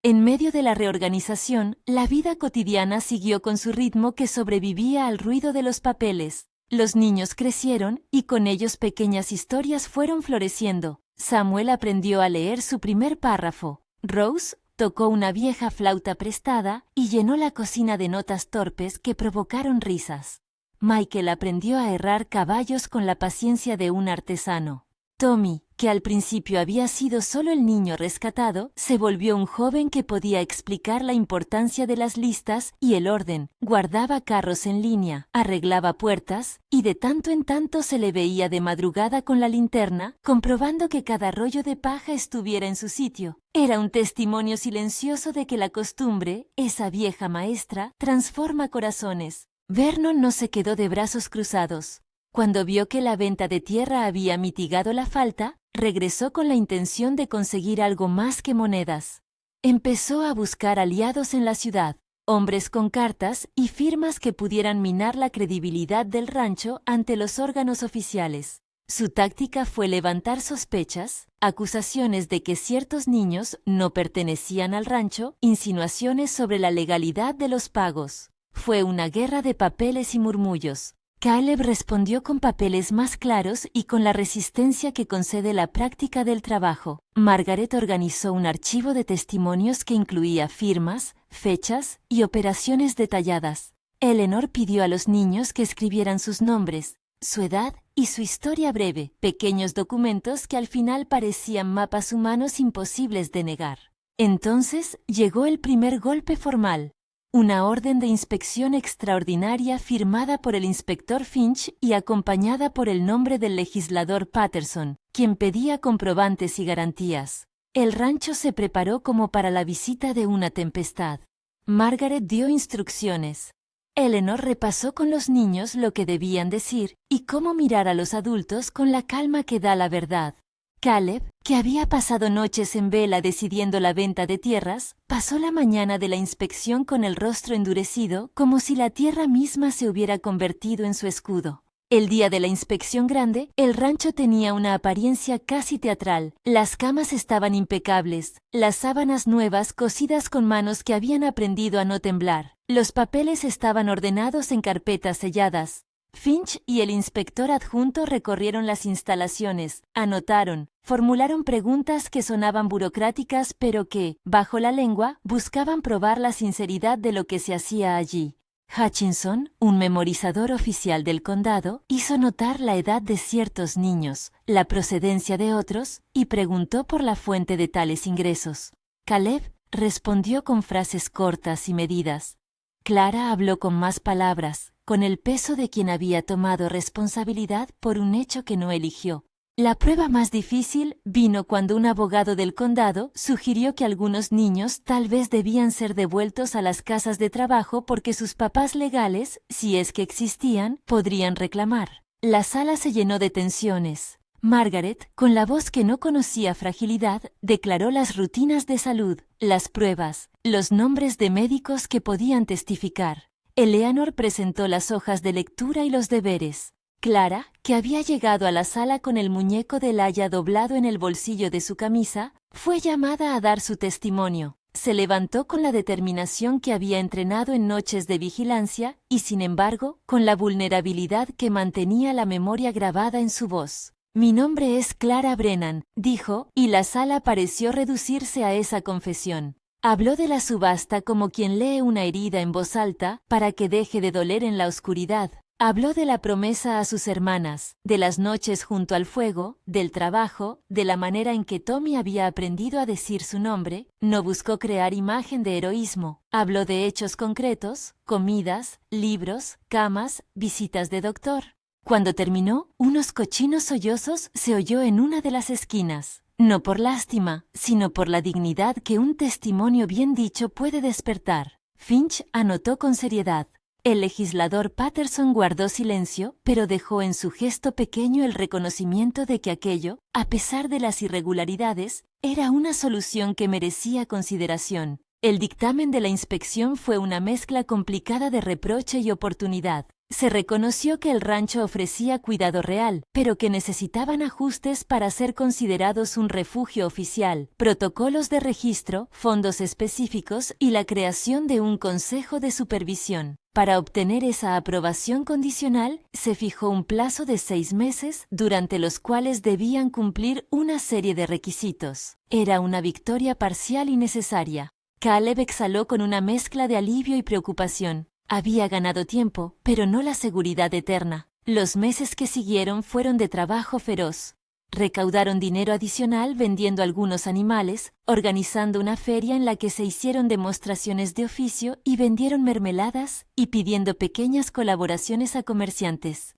En medio de la reorganización, la vida cotidiana siguió con su ritmo que sobrevivía al ruido de los papeles. Los niños crecieron y con ellos pequeñas historias fueron floreciendo. Samuel aprendió a leer su primer párrafo. Rose tocó una vieja flauta prestada y llenó la cocina de notas torpes que provocaron risas. Michael aprendió a herrar caballos con la paciencia de un artesano. Tommy, que al principio había sido solo el niño rescatado, se volvió un joven que podía explicar la importancia de las listas y el orden, guardaba carros en línea, arreglaba puertas, y de tanto en tanto se le veía de madrugada con la linterna, comprobando que cada rollo de paja estuviera en su sitio. Era un testimonio silencioso de que la costumbre, esa vieja maestra, transforma corazones. Vernon no se quedó de brazos cruzados. Cuando vio que la venta de tierra había mitigado la falta, regresó con la intención de conseguir algo más que monedas. Empezó a buscar aliados en la ciudad, hombres con cartas y firmas que pudieran minar la credibilidad del rancho ante los órganos oficiales. Su táctica fue levantar sospechas, acusaciones de que ciertos niños no pertenecían al rancho, insinuaciones sobre la legalidad de los pagos. Fue una guerra de papeles y murmullos. Caleb respondió con papeles más claros y con la resistencia que concede la práctica del trabajo. Margaret organizó un archivo de testimonios que incluía firmas, fechas y operaciones detalladas. Eleanor pidió a los niños que escribieran sus nombres, su edad y su historia breve, pequeños documentos que al final parecían mapas humanos imposibles de negar. Entonces llegó el primer golpe formal. Una orden de inspección extraordinaria firmada por el inspector Finch y acompañada por el nombre del legislador Patterson, quien pedía comprobantes y garantías. El rancho se preparó como para la visita de una tempestad. Margaret dio instrucciones. Eleanor repasó con los niños lo que debían decir y cómo mirar a los adultos con la calma que da la verdad. Caleb, que había pasado noches en vela decidiendo la venta de tierras, pasó la mañana de la inspección con el rostro endurecido como si la tierra misma se hubiera convertido en su escudo. El día de la inspección grande, el rancho tenía una apariencia casi teatral. Las camas estaban impecables, las sábanas nuevas cosidas con manos que habían aprendido a no temblar. Los papeles estaban ordenados en carpetas selladas. Finch y el inspector adjunto recorrieron las instalaciones, anotaron, formularon preguntas que sonaban burocráticas pero que, bajo la lengua, buscaban probar la sinceridad de lo que se hacía allí. Hutchinson, un memorizador oficial del condado, hizo notar la edad de ciertos niños, la procedencia de otros, y preguntó por la fuente de tales ingresos. Caleb respondió con frases cortas y medidas. Clara habló con más palabras, con el peso de quien había tomado responsabilidad por un hecho que no eligió. La prueba más difícil vino cuando un abogado del condado sugirió que algunos niños tal vez debían ser devueltos a las casas de trabajo porque sus papás legales, si es que existían, podrían reclamar. La sala se llenó de tensiones. Margaret, con la voz que no conocía fragilidad, declaró las rutinas de salud, las pruebas, los nombres de médicos que podían testificar. Eleanor presentó las hojas de lectura y los deberes. Clara, que había llegado a la sala con el muñeco del Aya doblado en el bolsillo de su camisa, fue llamada a dar su testimonio. Se levantó con la determinación que había entrenado en noches de vigilancia y, sin embargo, con la vulnerabilidad que mantenía la memoria grabada en su voz. «Mi nombre es Clara Brennan», dijo, y la sala pareció reducirse a esa confesión. Habló de la subasta como quien lee una herida en voz alta para que deje de doler en la oscuridad. Habló de la promesa a sus hermanas, de las noches junto al fuego, del trabajo, de la manera en que Tommy había aprendido a decir su nombre. No buscó crear imagen de heroísmo. Habló de hechos concretos, comidas, libros, camas, visitas de doctor. Cuando terminó, unos cochinos sollozos se oyó en una de las esquinas. No por lástima, sino por la dignidad que un testimonio bien dicho puede despertar. Finch anotó con seriedad. El legislador Patterson guardó silencio, pero dejó en su gesto pequeño el reconocimiento de que aquello, a pesar de las irregularidades, era una solución que merecía consideración. El dictamen de la inspección fue una mezcla complicada de reproche y oportunidad. Se reconoció que el rancho ofrecía cuidado real, pero que necesitaban ajustes para ser considerados un refugio oficial, protocolos de registro, fondos específicos y la creación de un consejo de supervisión. Para obtener esa aprobación condicional, se fijó un plazo de 6 meses, durante los cuales debían cumplir una serie de requisitos. Era una victoria parcial y necesaria. Caleb exhaló con una mezcla de alivio y preocupación. Había ganado tiempo, pero no la seguridad eterna. Los meses que siguieron fueron de trabajo feroz. Recaudaron dinero adicional vendiendo algunos animales, organizando una feria en la que se hicieron demostraciones de oficio y vendieron mermeladas, y pidiendo pequeñas colaboraciones a comerciantes.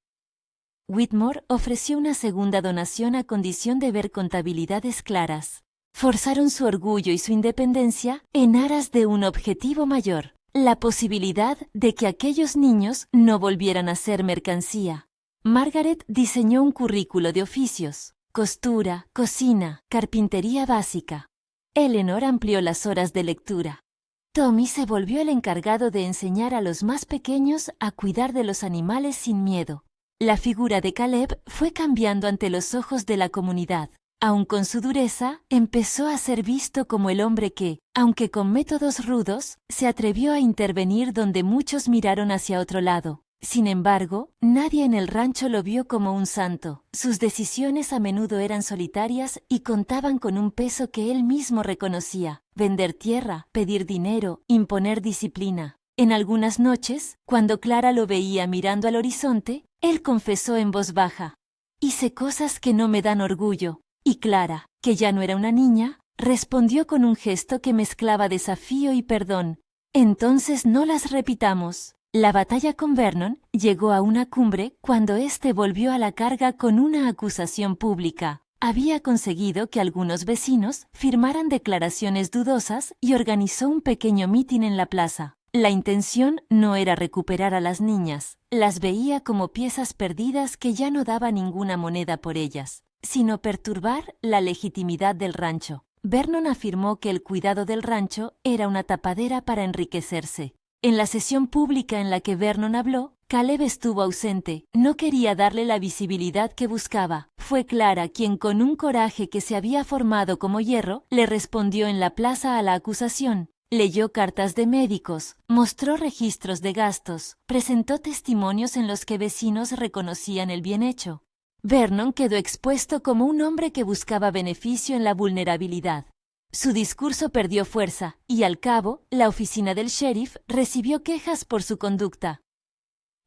Whitmore ofreció una segunda donación a condición de ver contabilidades claras. Forzaron su orgullo y su independencia en aras de un objetivo mayor. La posibilidad de que aquellos niños no volvieran a ser mercancía. Margaret diseñó un currículo de oficios: costura, cocina, carpintería básica. Eleanor amplió las horas de lectura. Tommy se volvió el encargado de enseñar a los más pequeños a cuidar de los animales sin miedo. La figura de Caleb fue cambiando ante los ojos de la comunidad. Aun con su dureza, empezó a ser visto como el hombre que, aunque con métodos rudos, se atrevió a intervenir donde muchos miraron hacia otro lado. Sin embargo, nadie en el rancho lo vio como un santo. Sus decisiones a menudo eran solitarias y contaban con un peso que él mismo reconocía: vender tierra, pedir dinero, imponer disciplina. En algunas noches, cuando Clara lo veía mirando al horizonte, él confesó en voz baja: «Hice cosas que no me dan orgullo». Y Clara, que ya no era una niña, respondió con un gesto que mezclaba desafío y perdón: «Entonces no las repitamos». La batalla con Vernon llegó a una cumbre cuando éste volvió a la carga con una acusación pública. Había conseguido que algunos vecinos firmaran declaraciones dudosas y organizó un pequeño mitin en la plaza. La intención no era recuperar a las niñas, las veía como piezas perdidas que ya no daba ninguna moneda por ellas, sino perturbar la legitimidad del rancho. Vernon afirmó que el cuidado del rancho era una tapadera para enriquecerse. En la sesión pública en la que Vernon habló, Caleb estuvo ausente. No quería darle la visibilidad que buscaba. Fue Clara quien, con un coraje que se había formado como hierro, le respondió en la plaza a la acusación. Leyó cartas de médicos, mostró registros de gastos, presentó testimonios en los que vecinos reconocían el bien hecho. Vernon quedó expuesto como un hombre que buscaba beneficio en la vulnerabilidad. Su discurso perdió fuerza y, al cabo, la oficina del sheriff recibió quejas por su conducta.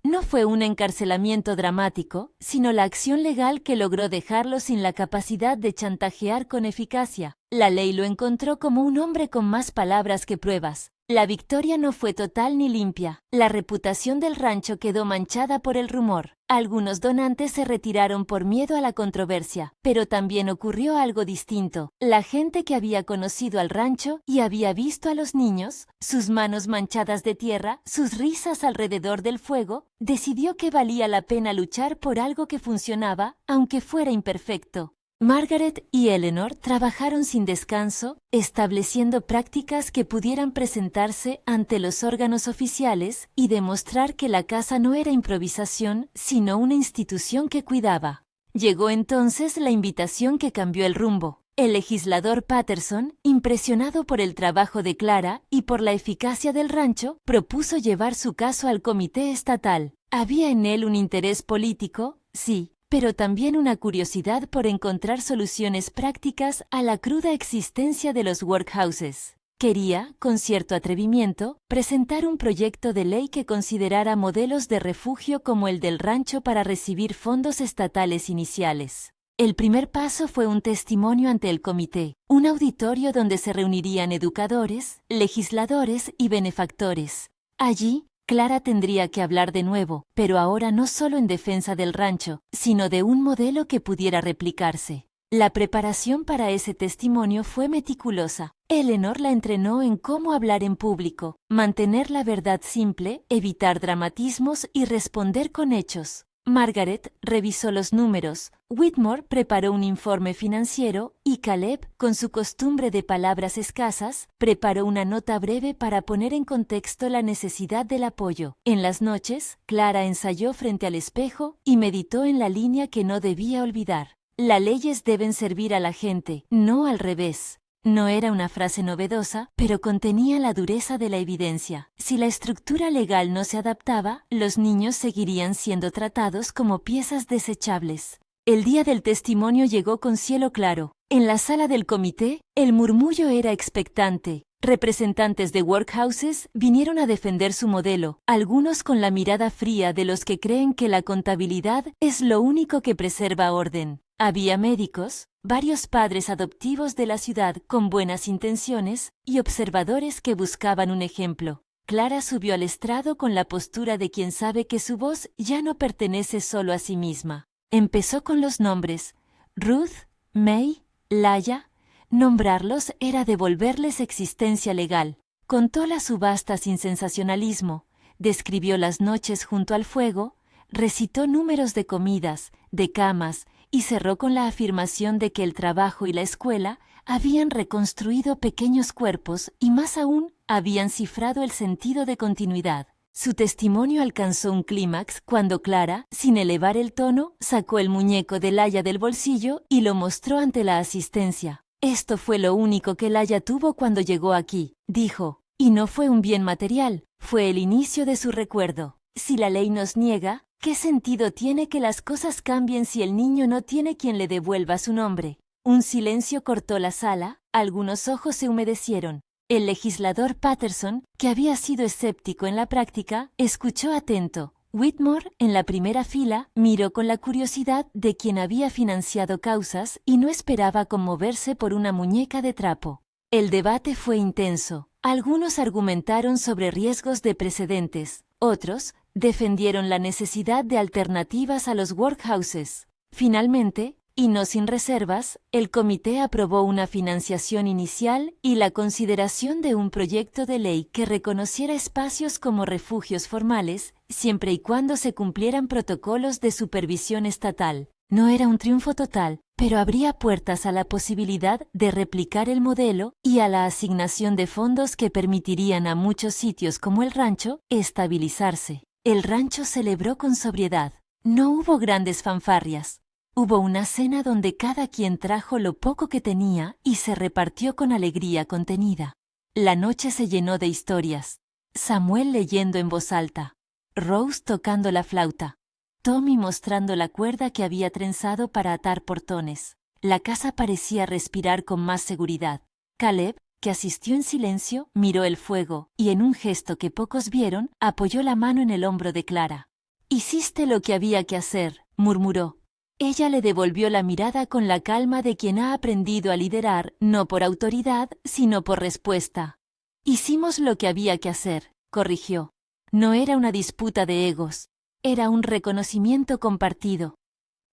No fue un encarcelamiento dramático, sino la acción legal que logró dejarlo sin la capacidad de chantajear con eficacia. La ley lo encontró como un hombre con más palabras que pruebas. La victoria no fue total ni limpia. La reputación del rancho quedó manchada por el rumor. Algunos donantes se retiraron por miedo a la controversia, pero también ocurrió algo distinto. La gente que había conocido al rancho y había visto a los niños, sus manos manchadas de tierra, sus risas alrededor del fuego, decidió que valía la pena luchar por algo que funcionaba, aunque fuera imperfecto. Margaret y Eleanor trabajaron sin descanso, estableciendo prácticas que pudieran presentarse ante los órganos oficiales y demostrar que la casa no era improvisación, sino una institución que cuidaba. Llegó entonces la invitación que cambió el rumbo. El legislador Patterson, impresionado por el trabajo de Clara y por la eficacia del rancho, propuso llevar su caso al comité estatal. Había en él un interés político, sí, pero también una curiosidad por encontrar soluciones prácticas a la cruda existencia de los workhouses. Quería, con cierto atrevimiento, presentar un proyecto de ley que considerara modelos de refugio como el del rancho para recibir fondos estatales iniciales. El primer paso fue un testimonio ante el comité, un auditorio donde se reunirían educadores, legisladores y benefactores. Allí, Clara tendría que hablar de nuevo, pero ahora no solo en defensa del rancho, sino de un modelo que pudiera replicarse. La preparación para ese testimonio fue meticulosa. Eleanor la entrenó en cómo hablar en público, mantener la verdad simple, evitar dramatismos y responder con hechos. Margaret revisó los números, Whitmore preparó un informe financiero y Caleb, con su costumbre de palabras escasas, preparó una nota breve para poner en contexto la necesidad del apoyo. En las noches, Clara ensayó frente al espejo y meditó en la línea que no debía olvidar. Las leyes deben servir a la gente, no al revés. No era una frase novedosa, pero contenía la dureza de la evidencia. Si la estructura legal no se adaptaba, los niños seguirían siendo tratados como piezas desechables. El día del testimonio llegó con cielo claro. En la sala del comité, el murmullo era expectante. Representantes de workhouses vinieron a defender su modelo, algunos con la mirada fría de los que creen que la contabilidad es lo único que preserva orden. Había médicos, varios padres adoptivos de la ciudad con buenas intenciones y observadores que buscaban un ejemplo. Clara subió al estrado con la postura de quien sabe que su voz ya no pertenece solo a sí misma. Empezó con los nombres: Ruth, May, Laia. Nombrarlos era devolverles existencia legal. Contó la subasta sin sensacionalismo, describió las noches junto al fuego, recitó números de comidas, de camas, y cerró con la afirmación de que el trabajo y la escuela habían reconstruido pequeños cuerpos y más aún habían cifrado el sentido de continuidad. Su testimonio alcanzó un clímax cuando Clara, sin elevar el tono, sacó el muñeco de Laia del bolsillo y lo mostró ante la asistencia. «Esto fue lo único que Laia tuvo cuando llegó aquí», dijo, «y no fue un bien material, fue el inicio de su recuerdo. Si la ley nos niega, ¿qué sentido tiene que las cosas cambien si el niño no tiene quien le devuelva su nombre?» Un silencio cortó la sala, algunos ojos se humedecieron. El legislador Patterson, que había sido escéptico en la práctica, escuchó atento. Whitmore, en la primera fila, miró con la curiosidad de quien había financiado causas y no esperaba conmoverse por una muñeca de trapo. El debate fue intenso. Algunos argumentaron sobre riesgos de precedentes, otros defendieron la necesidad de alternativas a los workhouses. Finalmente, y no sin reservas, el comité aprobó una financiación inicial y la consideración de un proyecto de ley que reconociera espacios como refugios formales, siempre y cuando se cumplieran protocolos de supervisión estatal. No era un triunfo total, pero abría puertas a la posibilidad de replicar el modelo y a la asignación de fondos que permitirían a muchos sitios como el rancho estabilizarse. El rancho celebró con sobriedad. No hubo grandes fanfarrias. Hubo una cena donde cada quien trajo lo poco que tenía y se repartió con alegría contenida. La noche se llenó de historias. Samuel leyendo en voz alta, Rose tocando la flauta, Tommy mostrando la cuerda que había trenzado para atar portones. La casa parecía respirar con más seguridad. Caleb, que asistió en silencio, miró el fuego y en un gesto que pocos vieron, apoyó la mano en el hombro de Clara. «Hiciste lo que había que hacer», murmuró. Ella le devolvió la mirada con la calma de quien ha aprendido a liderar, no por autoridad, sino por respuesta. «Hicimos lo que había que hacer», corrigió. No era una disputa de egos, era un reconocimiento compartido.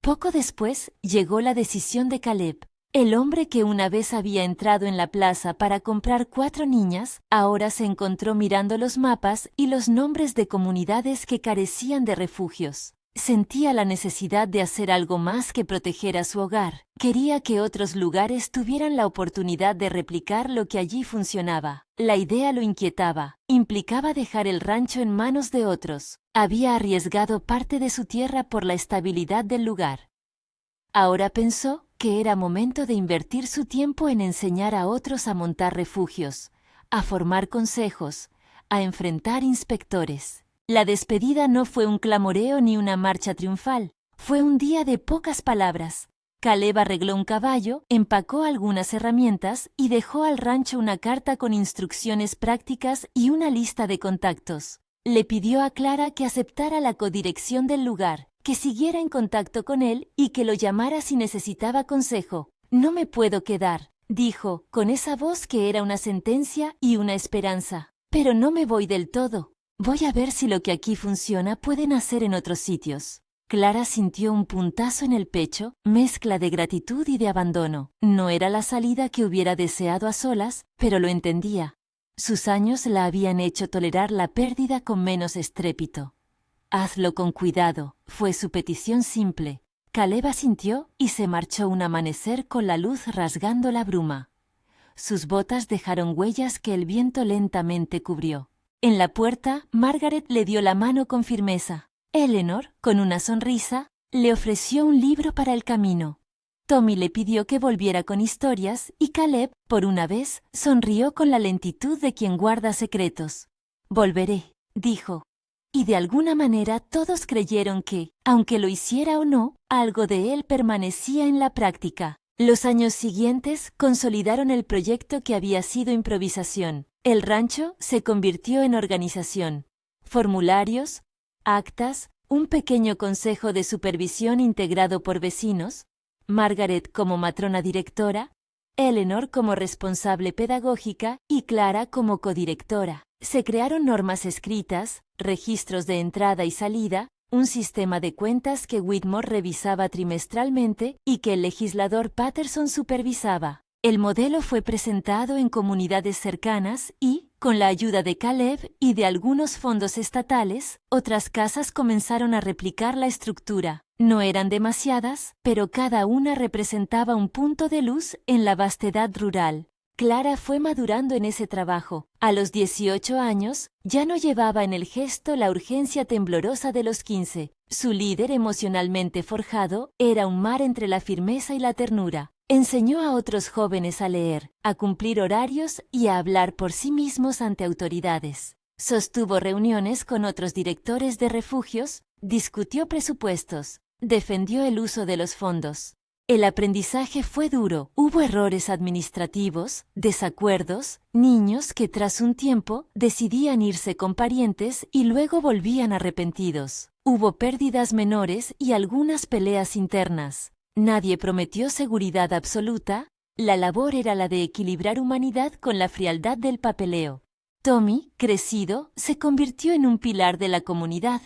Poco después llegó la decisión de Caleb. El hombre que una vez había entrado en la plaza para comprar 4 niñas, ahora se encontró mirando los mapas y los nombres de comunidades que carecían de refugios. Sentía la necesidad de hacer algo más que proteger a su hogar. Quería que otros lugares tuvieran la oportunidad de replicar lo que allí funcionaba. La idea lo inquietaba. Implicaba dejar el rancho en manos de otros. Había arriesgado parte de su tierra por la estabilidad del lugar. Ahora pensó que era momento de invertir su tiempo en enseñar a otros a montar refugios, a formar consejos, a enfrentar inspectores. La despedida no fue un clamoreo ni una marcha triunfal. Fue un día de pocas palabras. Caleb arregló un caballo, empacó algunas herramientas y dejó al rancho una carta con instrucciones prácticas y una lista de contactos. Le pidió a Clara que aceptara la codirección del lugar, que siguiera en contacto con él y que lo llamara si necesitaba consejo. «No me puedo quedar», dijo, con esa voz que era una sentencia y una esperanza. «Pero no me voy del todo. Voy a ver si lo que aquí funciona pueden hacer en otros sitios». Clara sintió un puntazo en el pecho, mezcla de gratitud y de abandono. No era la salida que hubiera deseado a solas, pero lo entendía. Sus años la habían hecho tolerar la pérdida con menos estrépito. «Hazlo con cuidado», fue su petición simple. Caleb asintió y se marchó un amanecer con la luz rasgando la bruma. Sus botas dejaron huellas que el viento lentamente cubrió. En la puerta, Margaret le dio la mano con firmeza. Eleanor, con una sonrisa, le ofreció un libro para el camino. Tommy le pidió que volviera con historias y Caleb, por una vez, sonrió con la lentitud de quien guarda secretos. «Volveré», dijo. Y de alguna manera todos creyeron que, aunque lo hiciera o no, algo de él permanecía en la práctica. Los años siguientes consolidaron el proyecto que había sido improvisación. El rancho se convirtió en organización. Formularios, actas, un pequeño consejo de supervisión integrado por vecinos, Margaret como matrona directora, Eleanor como responsable pedagógica y Clara como codirectora. Se crearon normas escritas, registros de entrada y salida, un sistema de cuentas que Whitmore revisaba trimestralmente y que el legislador Patterson supervisaba. El modelo fue presentado en comunidades cercanas y, con la ayuda de Caleb y de algunos fondos estatales, otras casas comenzaron a replicar la estructura. No eran demasiadas, pero cada una representaba un punto de luz en la vastedad rural. Clara fue madurando en ese trabajo. A los 18 años, ya no llevaba en el gesto la urgencia temblorosa de los 15. Su líder emocionalmente forjado era un mar entre la firmeza y la ternura. Enseñó a otros jóvenes a leer, a cumplir horarios y a hablar por sí mismos ante autoridades. Sostuvo reuniones con otros directores de refugios, discutió presupuestos, defendió el uso de los fondos. El aprendizaje fue duro. Hubo errores administrativos, desacuerdos, niños que tras un tiempo decidían irse con parientes y luego volvían arrepentidos. Hubo pérdidas menores y algunas peleas internas. Nadie prometió seguridad absoluta. La labor era la de equilibrar humanidad con la frialdad del papeleo. Tommy, crecido, se convirtió en un pilar de la comunidad.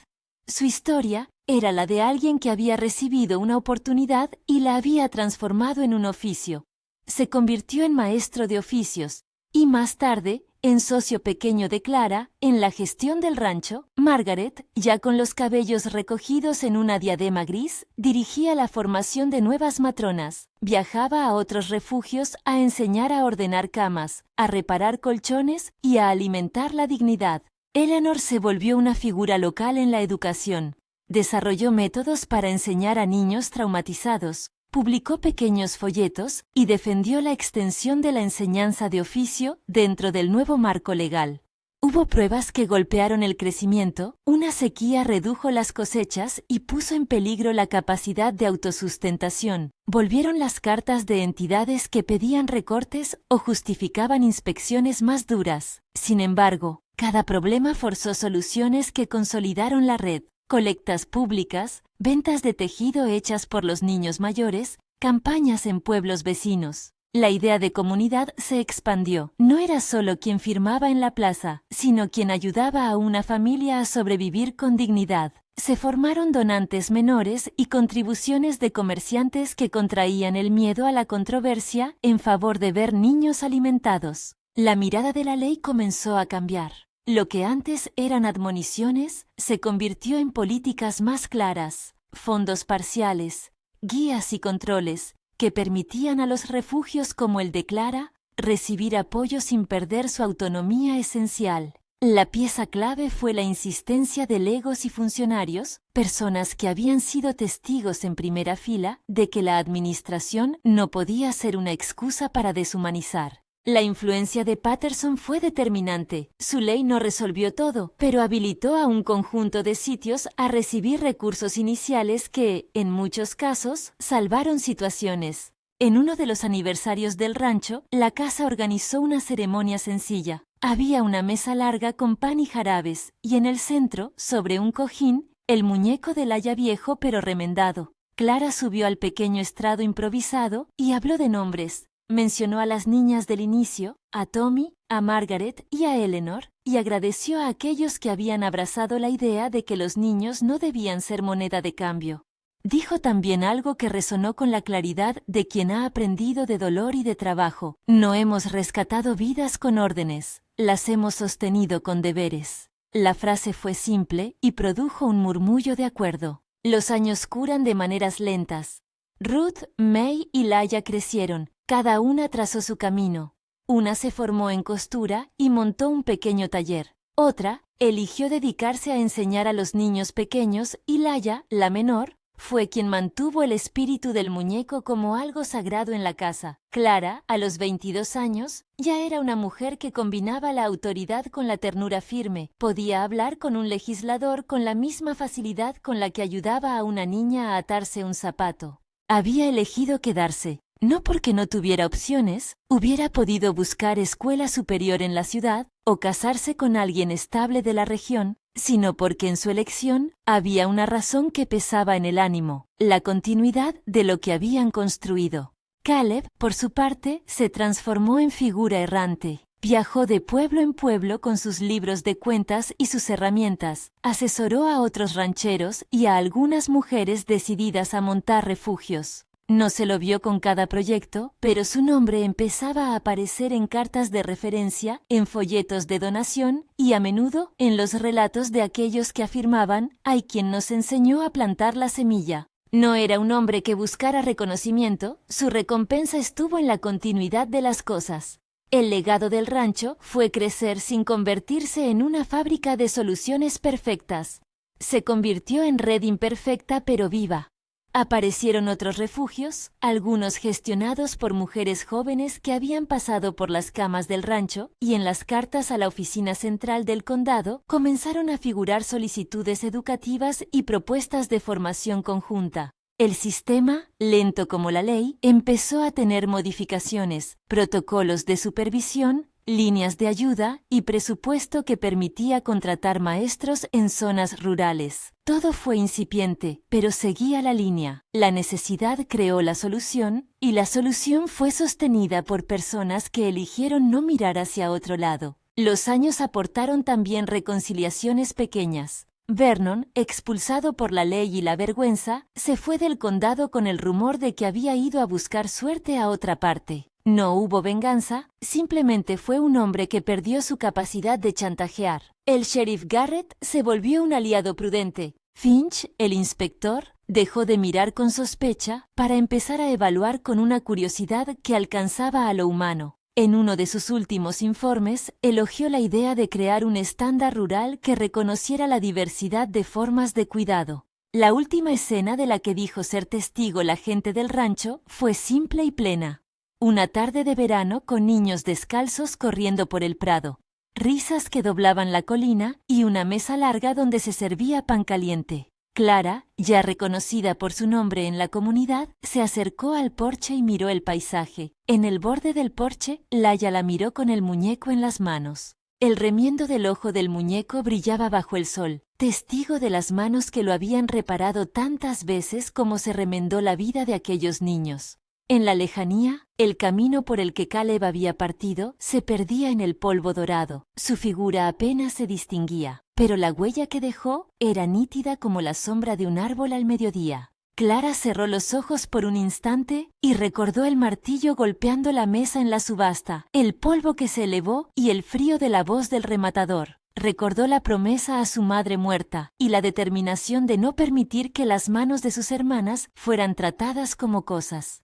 Su historia era la de alguien que había recibido una oportunidad y la había transformado en un oficio. Se convirtió en maestro de oficios y más tarde en socio pequeño de Clara en la gestión del rancho. Margaret, ya con los cabellos recogidos en una diadema gris, dirigía la formación de nuevas matronas. Viajaba a otros refugios a enseñar a ordenar camas, a reparar colchones y a alimentar la dignidad. Eleanor se volvió una figura local en la educación. Desarrolló métodos para enseñar a niños traumatizados, publicó pequeños folletos y defendió la extensión de la enseñanza de oficio dentro del nuevo marco legal. Hubo pruebas que golpearon el crecimiento, una sequía redujo las cosechas y puso en peligro la capacidad de autosustentación. Volvieron las cartas de entidades que pedían recortes o justificaban inspecciones más duras. Sin embargo, cada problema forzó soluciones que consolidaron la red. Colectas públicas, ventas de tejido hechas por los niños mayores, campañas en pueblos vecinos. La idea de comunidad se expandió. No era solo quien firmaba en la plaza, sino quien ayudaba a una familia a sobrevivir con dignidad. Se formaron donantes menores y contribuciones de comerciantes que contraían el miedo a la controversia en favor de ver niños alimentados. La mirada de la ley comenzó a cambiar. Lo que antes eran admoniciones se convirtió en políticas más claras, fondos parciales, guías y controles que permitían a los refugios como el de Clara recibir apoyo sin perder su autonomía esencial. La pieza clave fue la insistencia de legos y funcionarios, personas que habían sido testigos en primera fila de que la administración no podía ser una excusa para deshumanizar. La influencia de Patterson fue determinante. Su ley no resolvió todo, pero habilitó a un conjunto de sitios a recibir recursos iniciales que, en muchos casos, salvaron situaciones. En uno de los aniversarios del rancho, la casa organizó una ceremonia sencilla. Había una mesa larga con pan y jarabes, y en el centro, sobre un cojín, el muñeco del aya viejo pero remendado. Clara subió al pequeño estrado improvisado y habló de nombres. Mencionó a las niñas del inicio, a Tommy, a Margaret y a Eleanor, y agradeció a aquellos que habían abrazado la idea de que los niños no debían ser moneda de cambio. Dijo también algo que resonó con la claridad de quien ha aprendido de dolor y de trabajo. No hemos rescatado vidas con órdenes, las hemos sostenido con deberes. La frase fue simple y produjo un murmullo de acuerdo. Los años curan de maneras lentas. Ruth, May y Laia crecieron, cada una trazó su camino. Una se formó en costura y montó un pequeño taller. Otra eligió dedicarse a enseñar a los niños pequeños y Laia, la menor, fue quien mantuvo el espíritu del muñeco como algo sagrado en la casa. Clara, a los 22 años, ya era una mujer que combinaba la autoridad con la ternura firme. Podía hablar con un legislador con la misma facilidad con la que ayudaba a una niña a atarse un zapato. Había elegido quedarse. No porque no tuviera opciones, hubiera podido buscar escuela superior en la ciudad o casarse con alguien estable de la región, sino porque en su elección había una razón que pesaba en el ánimo, la continuidad de lo que habían construido. Caleb, por su parte, se transformó en figura errante. Viajó de pueblo en pueblo con sus libros de cuentas y sus herramientas, asesoró a otros rancheros y a algunas mujeres decididas a montar refugios. No se lo vio con cada proyecto, pero su nombre empezaba a aparecer en cartas de referencia, en folletos de donación y a menudo en los relatos de aquellos que afirmaban: «Hay quien nos enseñó a plantar la semilla». No era un hombre que buscara reconocimiento, su recompensa estuvo en la continuidad de las cosas. El legado del rancho fue crecer sin convertirse en una fábrica de soluciones perfectas. Se convirtió en red imperfecta pero viva. Aparecieron otros refugios, algunos gestionados por mujeres jóvenes que habían pasado por las camas del rancho, y en las cartas a la oficina central del condado comenzaron a figurar solicitudes educativas y propuestas de formación conjunta. El sistema, lento como la ley, empezó a tener modificaciones, protocolos de supervisión, líneas de ayuda y presupuesto que permitía contratar maestros en zonas rurales. Todo fue incipiente, pero seguía la línea. La necesidad creó la solución, y la solución fue sostenida por personas que eligieron no mirar hacia otro lado. Los años aportaron también reconciliaciones pequeñas. Vernon, expulsado por la ley y la vergüenza, se fue del condado con el rumor de que había ido a buscar suerte a otra parte. No hubo venganza, simplemente fue un hombre que perdió su capacidad de chantajear. El sheriff Garrett se volvió un aliado prudente. Finch, el inspector, dejó de mirar con sospecha para empezar a evaluar con una curiosidad que alcanzaba a lo humano. En uno de sus últimos informes, elogió la idea de crear un estándar rural que reconociera la diversidad de formas de cuidado. La última escena de la que dijo ser testigo la gente del rancho fue simple y plena. Una tarde de verano con niños descalzos corriendo por el prado, risas que doblaban la colina y una mesa larga donde se servía pan caliente. Clara, ya reconocida por su nombre en la comunidad, se acercó al porche y miró el paisaje. En el borde del porche, Laia la miró con el muñeco en las manos. El remiendo del ojo del muñeco brillaba bajo el sol, testigo de las manos que lo habían reparado tantas veces como se remendó la vida de aquellos niños. En la lejanía, el camino por el que Caleb había partido se perdía en el polvo dorado. Su figura apenas se distinguía, pero la huella que dejó era nítida como la sombra de un árbol al mediodía. Clara cerró los ojos por un instante y recordó el martillo golpeando la mesa en la subasta, el polvo que se elevó y el frío de la voz del rematador. recordó la promesa a su madre muerta y la determinación de no permitir que las manos de sus hermanas fueran tratadas como cosas.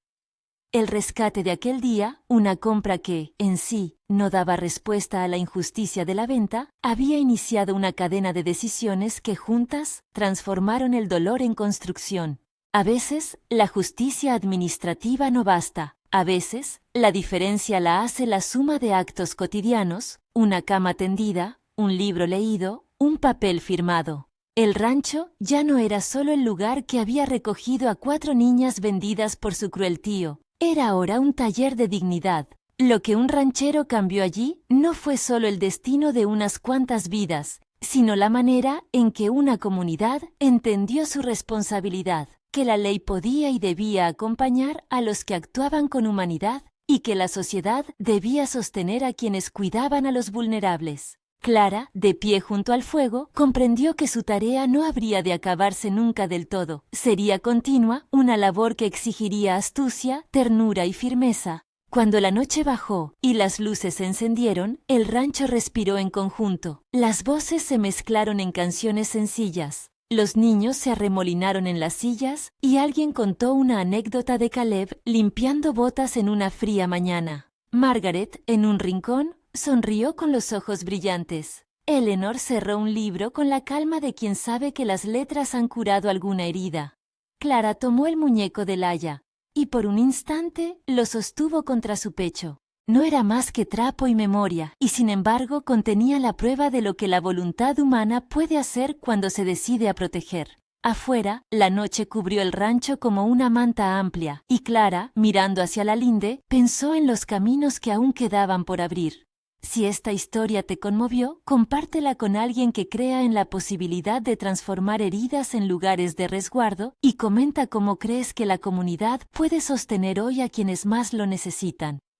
El rescate de aquel día, una compra que, en sí, no daba respuesta a la injusticia de la venta, había iniciado una cadena de decisiones que juntas transformaron el dolor en construcción. A veces, la justicia administrativa no basta. A veces, la diferencia la hace la suma de actos cotidianos, una cama tendida, un libro leído, un papel firmado. El rancho ya no era solo el lugar que había recogido a 4 niñas vendidas por su cruel tío. Era ahora un taller de dignidad. Lo que un ranchero cambió allí no fue solo el destino de unas cuantas vidas, sino la manera en que una comunidad entendió su responsabilidad, que la ley podía y debía acompañar a los que actuaban con humanidad y que la sociedad debía sostener a quienes cuidaban a los vulnerables. Clara, de pie junto al fuego, comprendió que su tarea no habría de acabarse nunca del todo. Sería continua, una labor que exigiría astucia, ternura y firmeza. Cuando la noche bajó y las luces se encendieron, el rancho respiró en conjunto. Las voces se mezclaron en canciones sencillas. Los niños se arremolinaron en las sillas y alguien contó una anécdota de Caleb limpiando botas en una fría mañana. Margaret, en un rincón, sonrió con los ojos brillantes. Eleanor cerró un libro con la calma de quien sabe que las letras han curado alguna herida. Clara tomó el muñeco de Laia y por un instante lo sostuvo contra su pecho. No era más que trapo y memoria, y sin embargo contenía la prueba de lo que la voluntad humana puede hacer cuando se decide a proteger. Afuera, la noche cubrió el rancho como una manta amplia, y Clara, mirando hacia la linde, pensó en los caminos que aún quedaban por abrir. Si esta historia te conmovió, compártela con alguien que crea en la posibilidad de transformar heridas en lugares de resguardo y comenta cómo crees que la comunidad puede sostener hoy a quienes más lo necesitan.